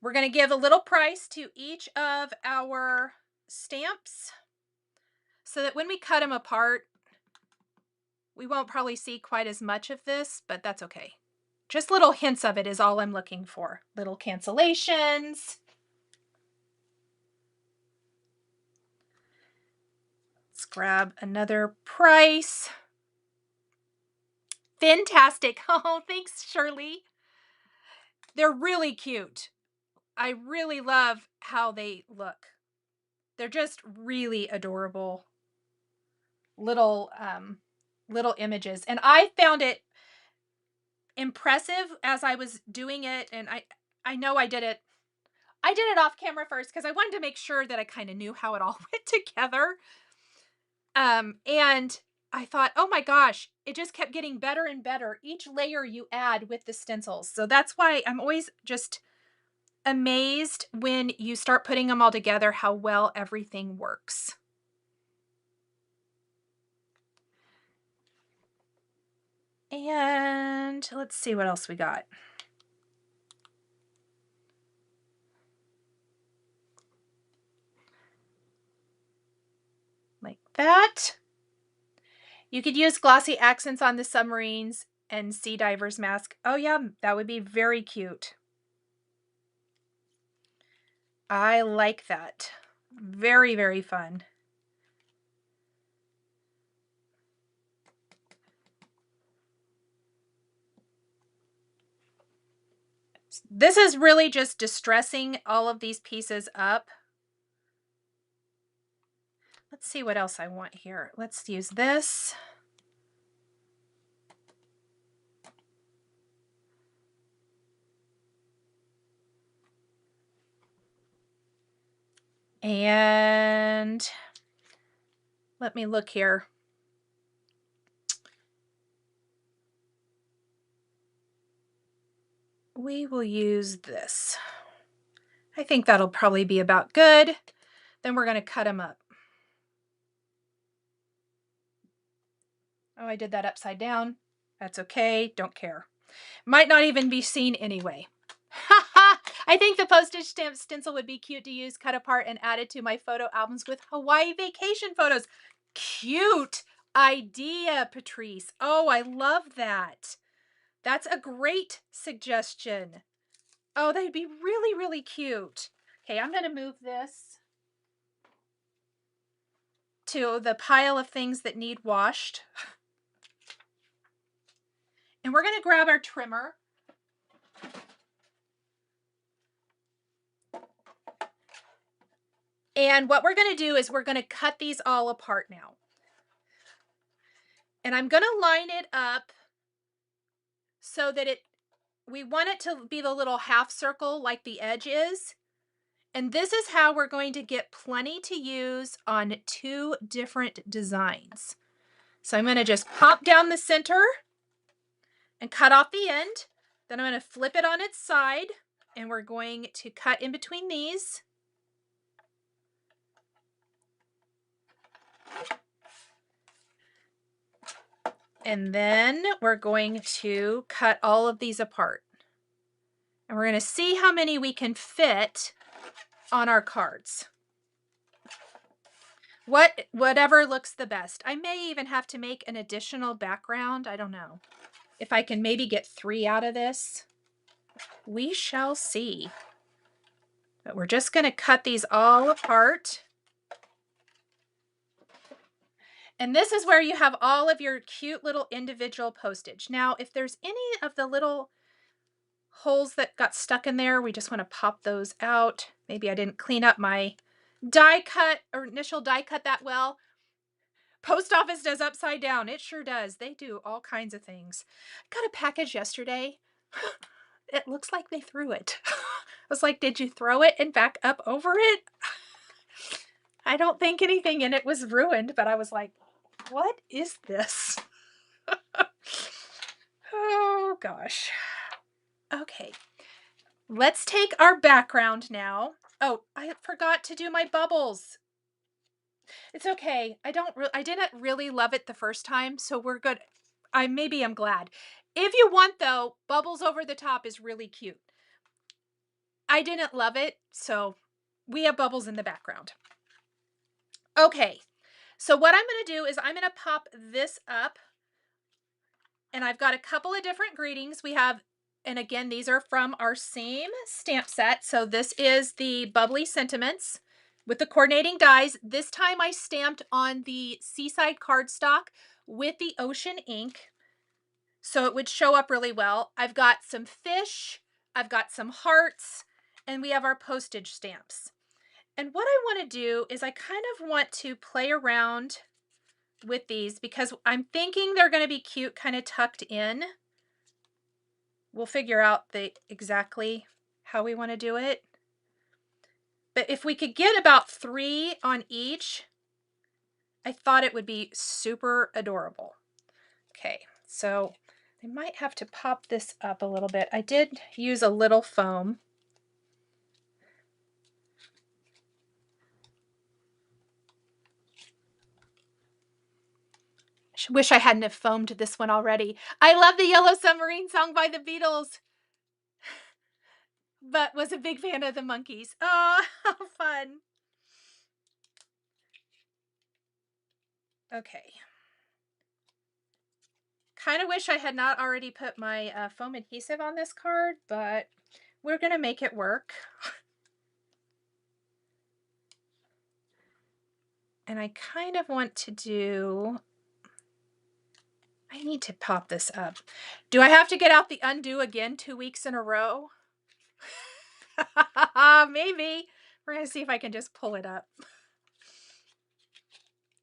We're going to give a little price to each of our stamps so that when we cut them apart, we won't probably see quite as much of this, but that's okay. Just little hints of it is all I'm looking for. Little cancellations. grab another price. Fantastic. Oh, thanks, Shirley. They're really cute. I really love how they look. They're just really adorable little images. And I found it impressive as I was doing it, and I know I did it off camera first because I wanted to make sure that I kind of knew how it all went together. And I thought, oh my gosh, it just kept getting better and better each layer you add with the stencils. So that's why I'm always just amazed when you start putting them all together how well everything works. And let's see what else we got. Like that. You could use glossy accents on the submarines and sea diver's mask. Oh yeah, that would be very cute. I like that. Very, very fun. This is really just distressing all of these pieces up. Let's see what else I want here. Let's use this. And let me look here. We will use this. I think that'll probably be about good. Then we're going to cut them up. Oh, I did that upside down. That's okay. Don't care. Might not even be seen anyway. I think the postage stamp stencil would be cute to use, cut apart, and added to my photo albums with Hawaii vacation photos. Cute idea, Patrice. Oh, I love that. That's a great suggestion. Oh, they'd be really, really cute. Okay, I'm going to move this to the pile of things that need washed. And we're going to grab our trimmer. And what we're going to do is we're going to cut these all apart now. And I'm going to line it up so that we want it to be the little half circle like the edge is. And this is how we're going to get plenty to use on 2 different designs. So I'm going to just pop down the center and cut off the end. Then I'm going to flip it on its side and we're going to cut in between these. And then we're going to cut all of these apart. And we're going to see how many we can fit on our cards. Whatever looks the best. I may even have to make an additional background. I don't know. If I can maybe get 3 out of this. We shall see. But we're just going to cut these all apart. And this is where you have all of your cute little individual postage. Now, if there's any of the little holes that got stuck in there, we just want to pop those out. Maybe I didn't clean up my die cut or initial die cut that well. Post office does upside down. It sure does. They do all kinds of things. I got a package yesterday. It looks like they threw it. I was like, did you throw it and back up over it? I don't think anything in it was ruined, but I was like, what is this? Oh gosh. Okay. Let's take our background now. Oh, I forgot to do my bubbles. It's okay. I didn't really love it the first time, so we're good. Maybe I'm glad. If you want though, bubbles over the top is really cute. I didn't love it, so we have bubbles in the background. Okay. So what I'm going to do is I'm going to pop this up, and I've got a couple of different greetings. We have, and again, these are from our same stamp set. So this is the Bubbly Sentiments, with the coordinating dies. This time I stamped on the Seaside Cardstock with the ocean ink, so it would show up really well. I've got some fish, I've got some hearts, and we have our postage stamps. And what I want to do is I kind of want to play around with these because I'm thinking they're going to be cute, kind of tucked in. We'll figure out exactly how we want to do it. But if we could get about 3 on each, I thought it would be super adorable. Okay, so I might have to pop this up a little bit. I did use a little foam. Wish I hadn't have foamed this one already. I love the Yellow Submarine song by the Beatles, but was a big fan of the Monkees. Oh, how fun. Okay. Kind of wish I had not already put my foam adhesive on this card, but we're going to make it work. And I kind of want to do, I need to pop this up. Do I have to get out the undo again 2 weeks in a row? Maybe. We're going to see if I can just pull it up.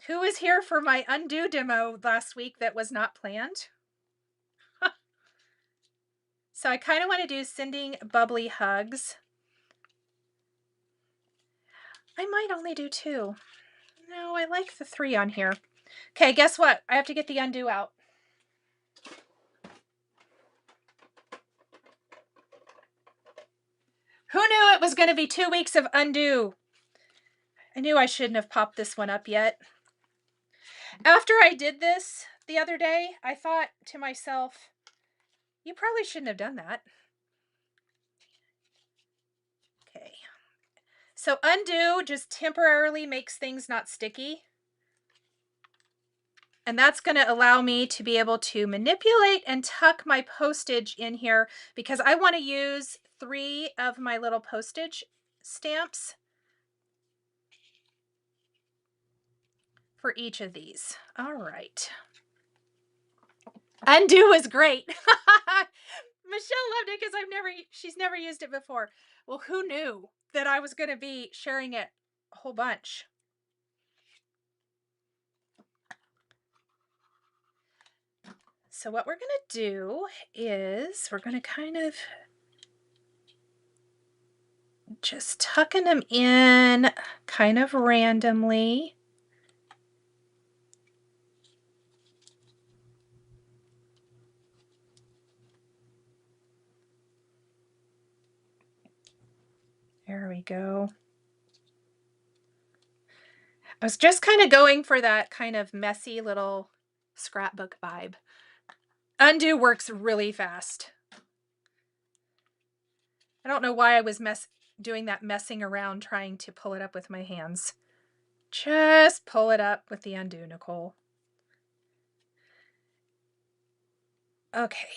Who was here for my undo demo last week that was not planned? So I kind of want to do sending bubbly hugs. I might only do 2. No, I like the 3 on here. Okay, guess what? I have to get the undo out. Who knew it was going to be 2 weeks of undo? I knew I shouldn't have popped this one up yet. After I did this the other day, I thought to myself, you probably shouldn't have done that. Okay. So undo just temporarily makes things not sticky. And that's going to allow me to be able to manipulate and tuck my postage in here because I want to use 3 of my little postage stamps for each of these. All right. Undo is great. Michelle loved it because she's never used it before. Well, who knew that I was going to be sharing it a whole bunch? So what we're going to do is we're going to kind of just tucking them in kind of randomly. There we go. I was just kind of going for that kind of messy little scrapbook vibe. Undo works really fast. I don't know why I was doing that messing around trying to pull it up with my hands. Just pull it up with the undo, Nicole. Okay.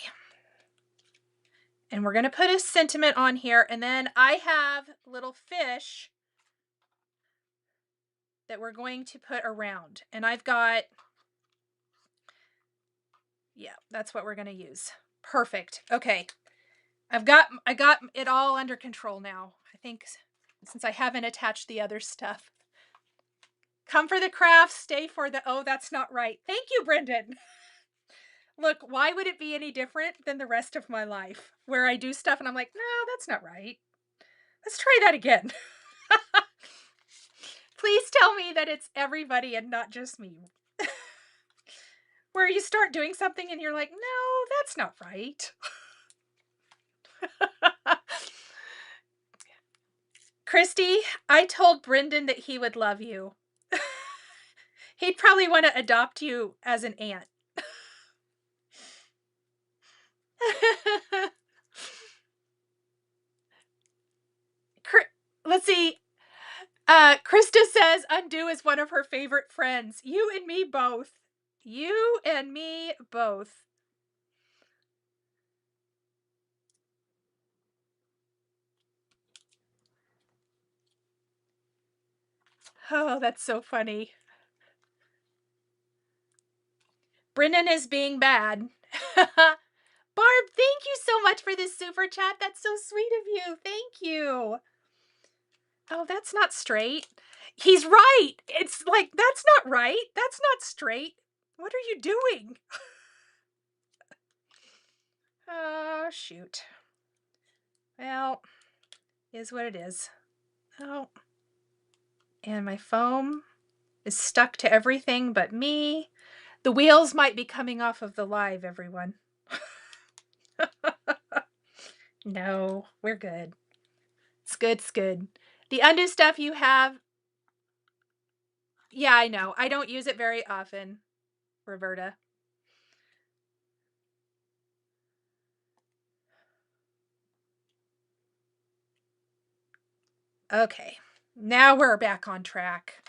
And we're going to put a sentiment on here, and then I have little fish that we're going to put around. And I've got, yeah, that's what we're going to use. Perfect. Okay. I got it all under control now. I think since I haven't attached the other stuff. Come for the craft, stay for the, oh, that's not right. Thank you, Brendan. Look, why would it be any different than the rest of my life where I do stuff and I'm like, no, that's not right. Let's try that again. Please tell me that it's everybody and not just me. Where you start doing something and you're like, no, that's not right. Christy, I told Brendan that he would love you. He'd probably want to adopt you as an aunt. Let's see. Krista says undo is one of her favorite friends. You and me both. You and me both. Oh, that's so funny. Brennan is being bad. Barb, thank you so much for this super chat. That's so sweet of you. Thank you. Oh, that's not straight. He's right. It's like, that's not right. That's not straight. What are you doing? Oh, shoot. Well, is what it is. Oh. And my foam is stuck to everything but me. The wheels might be coming off of the live, everyone. No, we're good. It's good, it's good. The undo stuff you have, yeah, I know. I don't use it very often, Roberta. Okay, now we're back on track.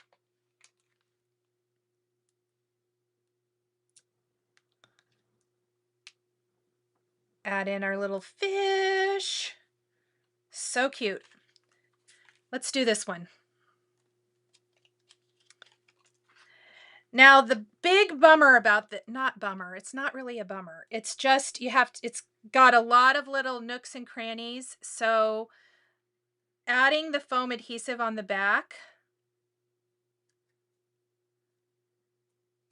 Add in our little fish. So cute. Let's do this one. Now, the big bummer about the, not bummer, it's not really a bummer. It's just, you have to, it's got a lot of little nooks and crannies. So adding the foam adhesive on the back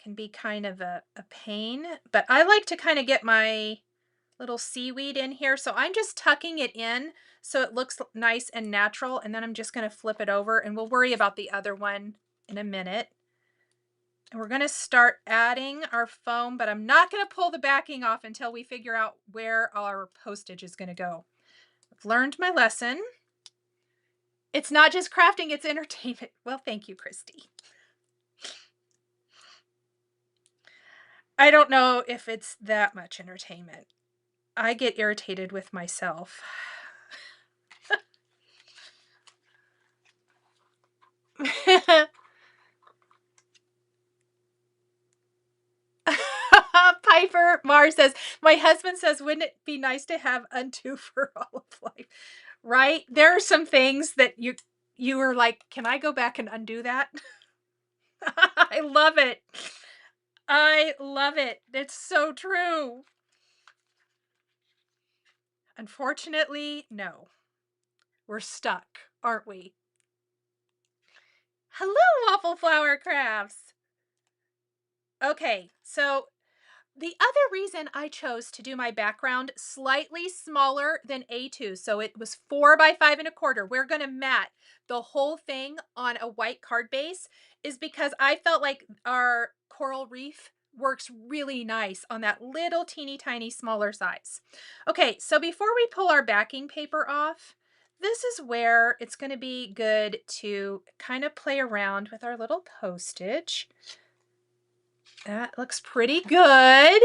can be kind of a pain, but I like to kind of get my little seaweed in here. So I'm just tucking it in so it looks nice and natural. And then I'm just going to flip it over and we'll worry about the other one in a minute. And we're going to start adding our foam, but I'm not going to pull the backing off until we figure out where our postage is going to go. I've learned my lesson. It's not just crafting, it's entertainment. Well, thank you, Christy. I don't know if it's that much entertainment. I get irritated with myself. Piper Mars says, my husband says, wouldn't it be nice to have undo for all of life? Right? There are some things that you were like, can I go back and undo that? I love it. I love it. It's so true. Unfortunately, no. We're stuck, aren't we? Hello, Waffle Flower Crafts. Okay, so the other reason I chose to do my background slightly smaller than A2, so it was 4 by 5 1/4. We're going to mat the whole thing on a white card base, is because I felt like our coral reef works really nice on that little teeny tiny smaller size. Okay, so before we pull our backing paper off, this is where it's going to be good to kind of play around with our little postage. That looks pretty good.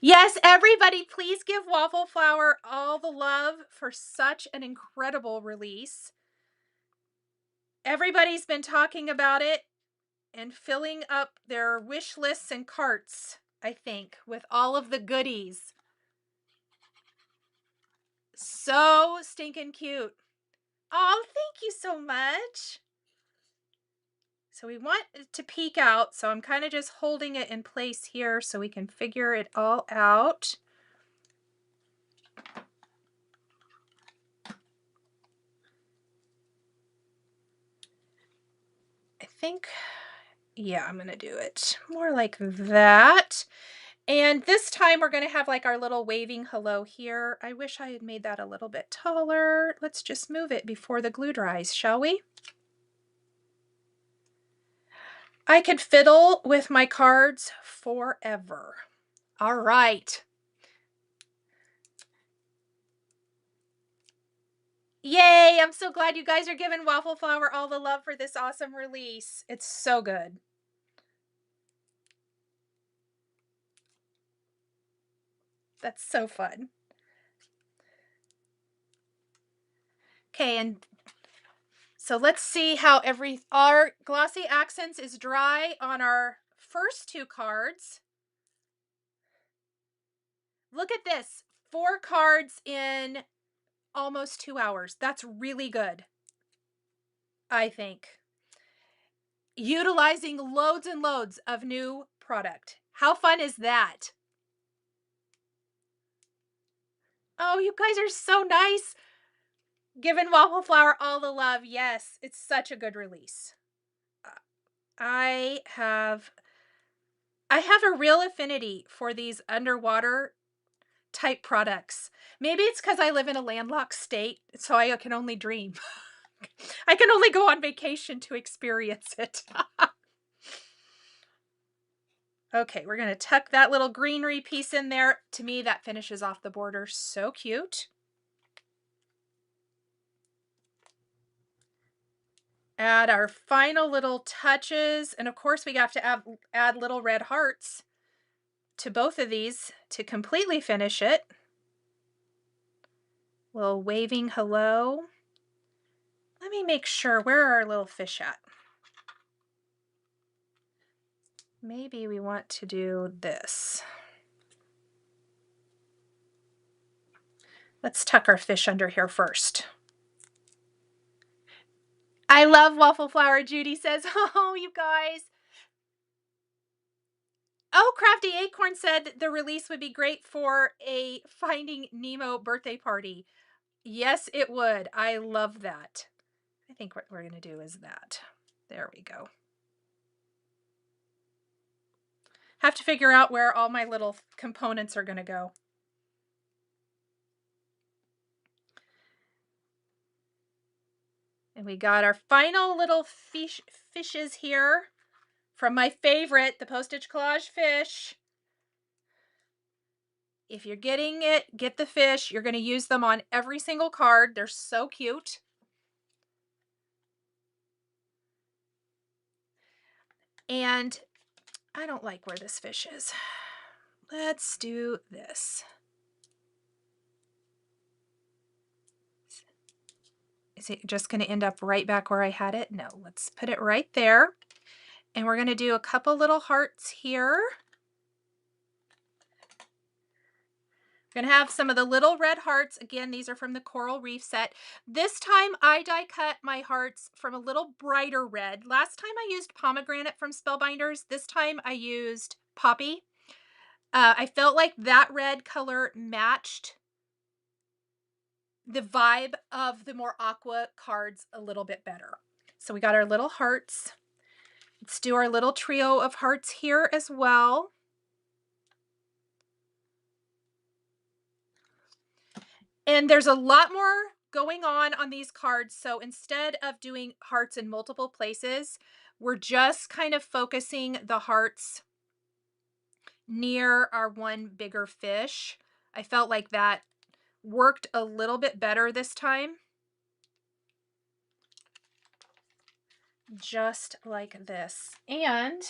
Yes, everybody, please give Waffle Flower all the love for such an incredible release. Everybody's been talking about it and filling up their wish lists and carts, I think, with all of the goodies. So stinking cute. Oh, thank you so much. So we want it to peek out, so I'm kind of just holding it in place here so we can figure it all out. I think, yeah, I'm going to do it more like that. And this time we're going to have like our little waving hello here. I wish I had made that a little bit taller. Let's just move it before the glue dries, shall we? I could fiddle with my cards forever. All right. Yay! I'm so glad you guys are giving Waffle Flower all the love for this awesome release. It's so good. That's so fun. Okay, and so let's see how our glossy accents is dry on our first 2 cards. Look at this, 4 cards in almost 2 hours. That's really good, I think. utilizing loads and loads of new product. How fun is that? Oh, you guys are so nice. Giving Waffle Flower all the love. Yes, it's such a good release. I have a real affinity for these underwater type products. Maybe it's because I live in a landlocked state, so I can only dream. I can only go on vacation to experience it. Okay, we're going to tuck that little greenery piece in there. To me, that finishes off the border so cute. Add our final little touches. And of course, we have to add little red hearts to both of these to completely finish it. Little waving hello. Let me make sure, where are our little fish at? Maybe we want to do this. Let's tuck our fish under here first. I love Waffle Flower, Judy says. Oh, you guys. Oh, Crafty Acorn said the release would be great for a Finding Nemo birthday party. Yes, it would. I love that. I think what we're going to do is that. There we go. Have to figure out where all my little components are going to go. And we got our final little fishes here from my favorite, the Postage Collage fish. If you're getting it, get the fish. You're going to use them on every single card. They're so cute. And I don't like where this fish is. Let's do this. Is it just going to end up right back where I had it? No, let's put it right there. And we're going to do a couple little hearts here. We're going to have some of the little red hearts. Again, these are from the Coral Reef set. This time I die cut my hearts from a little brighter red. Last time I used Pomegranate from Spellbinders. This time I used Poppy. I felt like that red color matched the vibe of the more aqua cards a little bit better. So we got our little hearts. Let's do our little trio of hearts here as well. And there's a lot more going on these cards. So instead of doing hearts in multiple places, we're just kind of focusing the hearts near our one bigger fish. I felt like that worked a little bit better this time. Just like this. And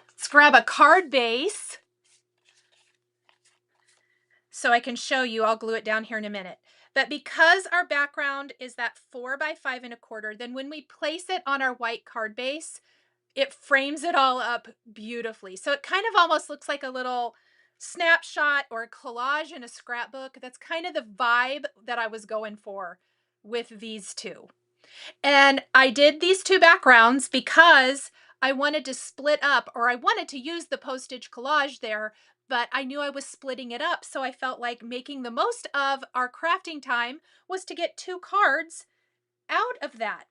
let's grab a card base so I can show you. I'll glue it down here in a minute. But because our background is that 4 by 5 1/4, then when we place it on our white card base, it frames it all up beautifully. So it kind of almost looks like a little snapshot or a collage in a scrapbook. That's kind of the vibe that I was going for with these two. And I did these two backgrounds because I wanted to split up, or I wanted to use the Postage collage there, but I knew I was splitting it up. So I felt like making the most of our crafting time was to get 2 cards out of that.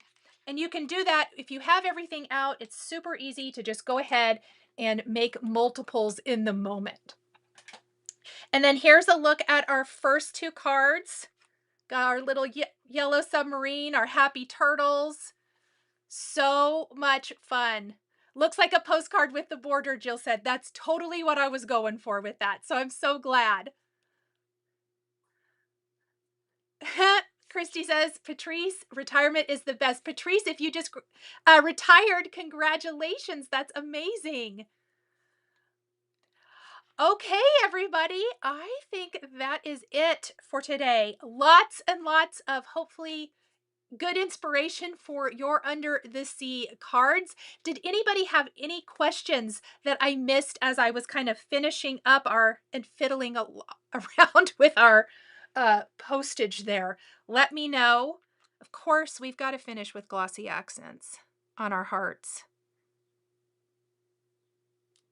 And you can do that if you have everything out. It's super easy to just go ahead and make multiples in the moment. And then here's a look at our first 2 cards. Got our little yellow submarine, our happy turtles. So much fun. Looks like a postcard with the border, Jill said. That's totally what I was going for with that. So I'm so glad. Christy says, Patrice, retirement is the best. Patrice, if you just retired, congratulations. That's amazing. Okay, everybody, I think that is it for today. Lots and lots of hopefully good inspiration for your Under the Sea cards. Did anybody have any questions that I missed as I was kind of finishing up and fiddling around with our postage there. Let me know. Of course, we've got to finish with glossy accents on our hearts.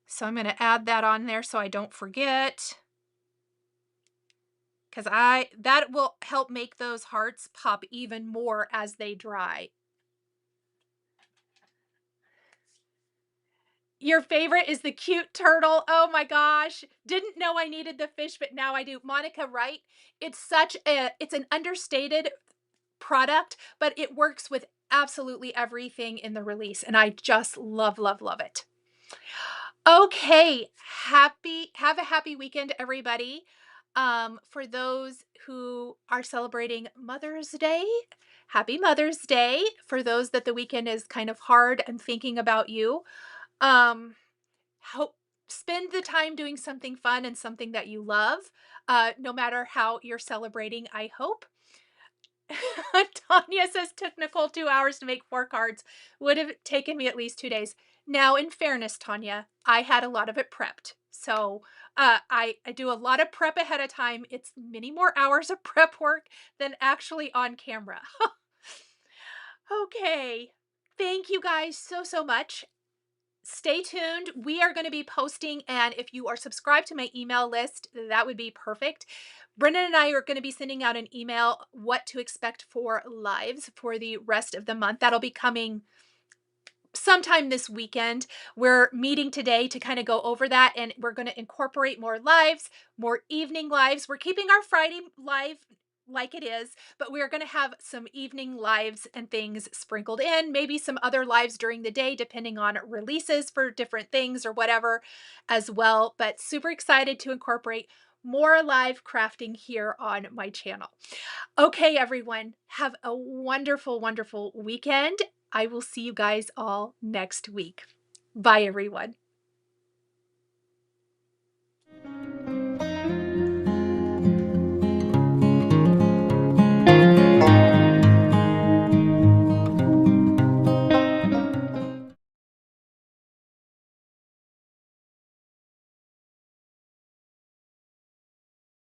So I'm going to add that on there so I don't forget. Because that will help make those hearts pop even more as they dry. Your favorite is the cute turtle. Oh my gosh. Didn't know I needed the fish, but now I do. Monica, right? It's an understated product, but it works with absolutely everything in the release. And I just love, love, love it. Okay. Have a happy weekend, everybody. For those who are celebrating Mother's Day, happy Mother's Day. For those that the weekend is kind of hard and thinking about you. Hope spend the time doing something fun and something that you love, no matter how you're celebrating, I hope. Tanya says, took Nichol 2 hours to make 4 cards. Would have taken me at least 2 days. Now, in fairness, Tanya, I had a lot of it prepped. So I do a lot of prep ahead of time. It's many more hours of prep work than actually on camera. Okay. Thank you guys so, so much. Stay tuned. We are going to be posting, and if you are subscribed to my email list, that would be perfect. Brendan and I are going to be sending out an email what to expect for lives for the rest of the month. That'll be coming sometime this weekend. We're meeting today to kind of go over that, and we're going to incorporate more lives, more evening lives. We're keeping our Friday live like it is, but we're going to have some evening lives and things sprinkled in, maybe some other lives during the day, depending on releases for different things or whatever as well. But super excited to incorporate more live crafting here on my channel. Okay, everyone, have a wonderful, wonderful weekend. I will see you guys all next week. Bye, everyone.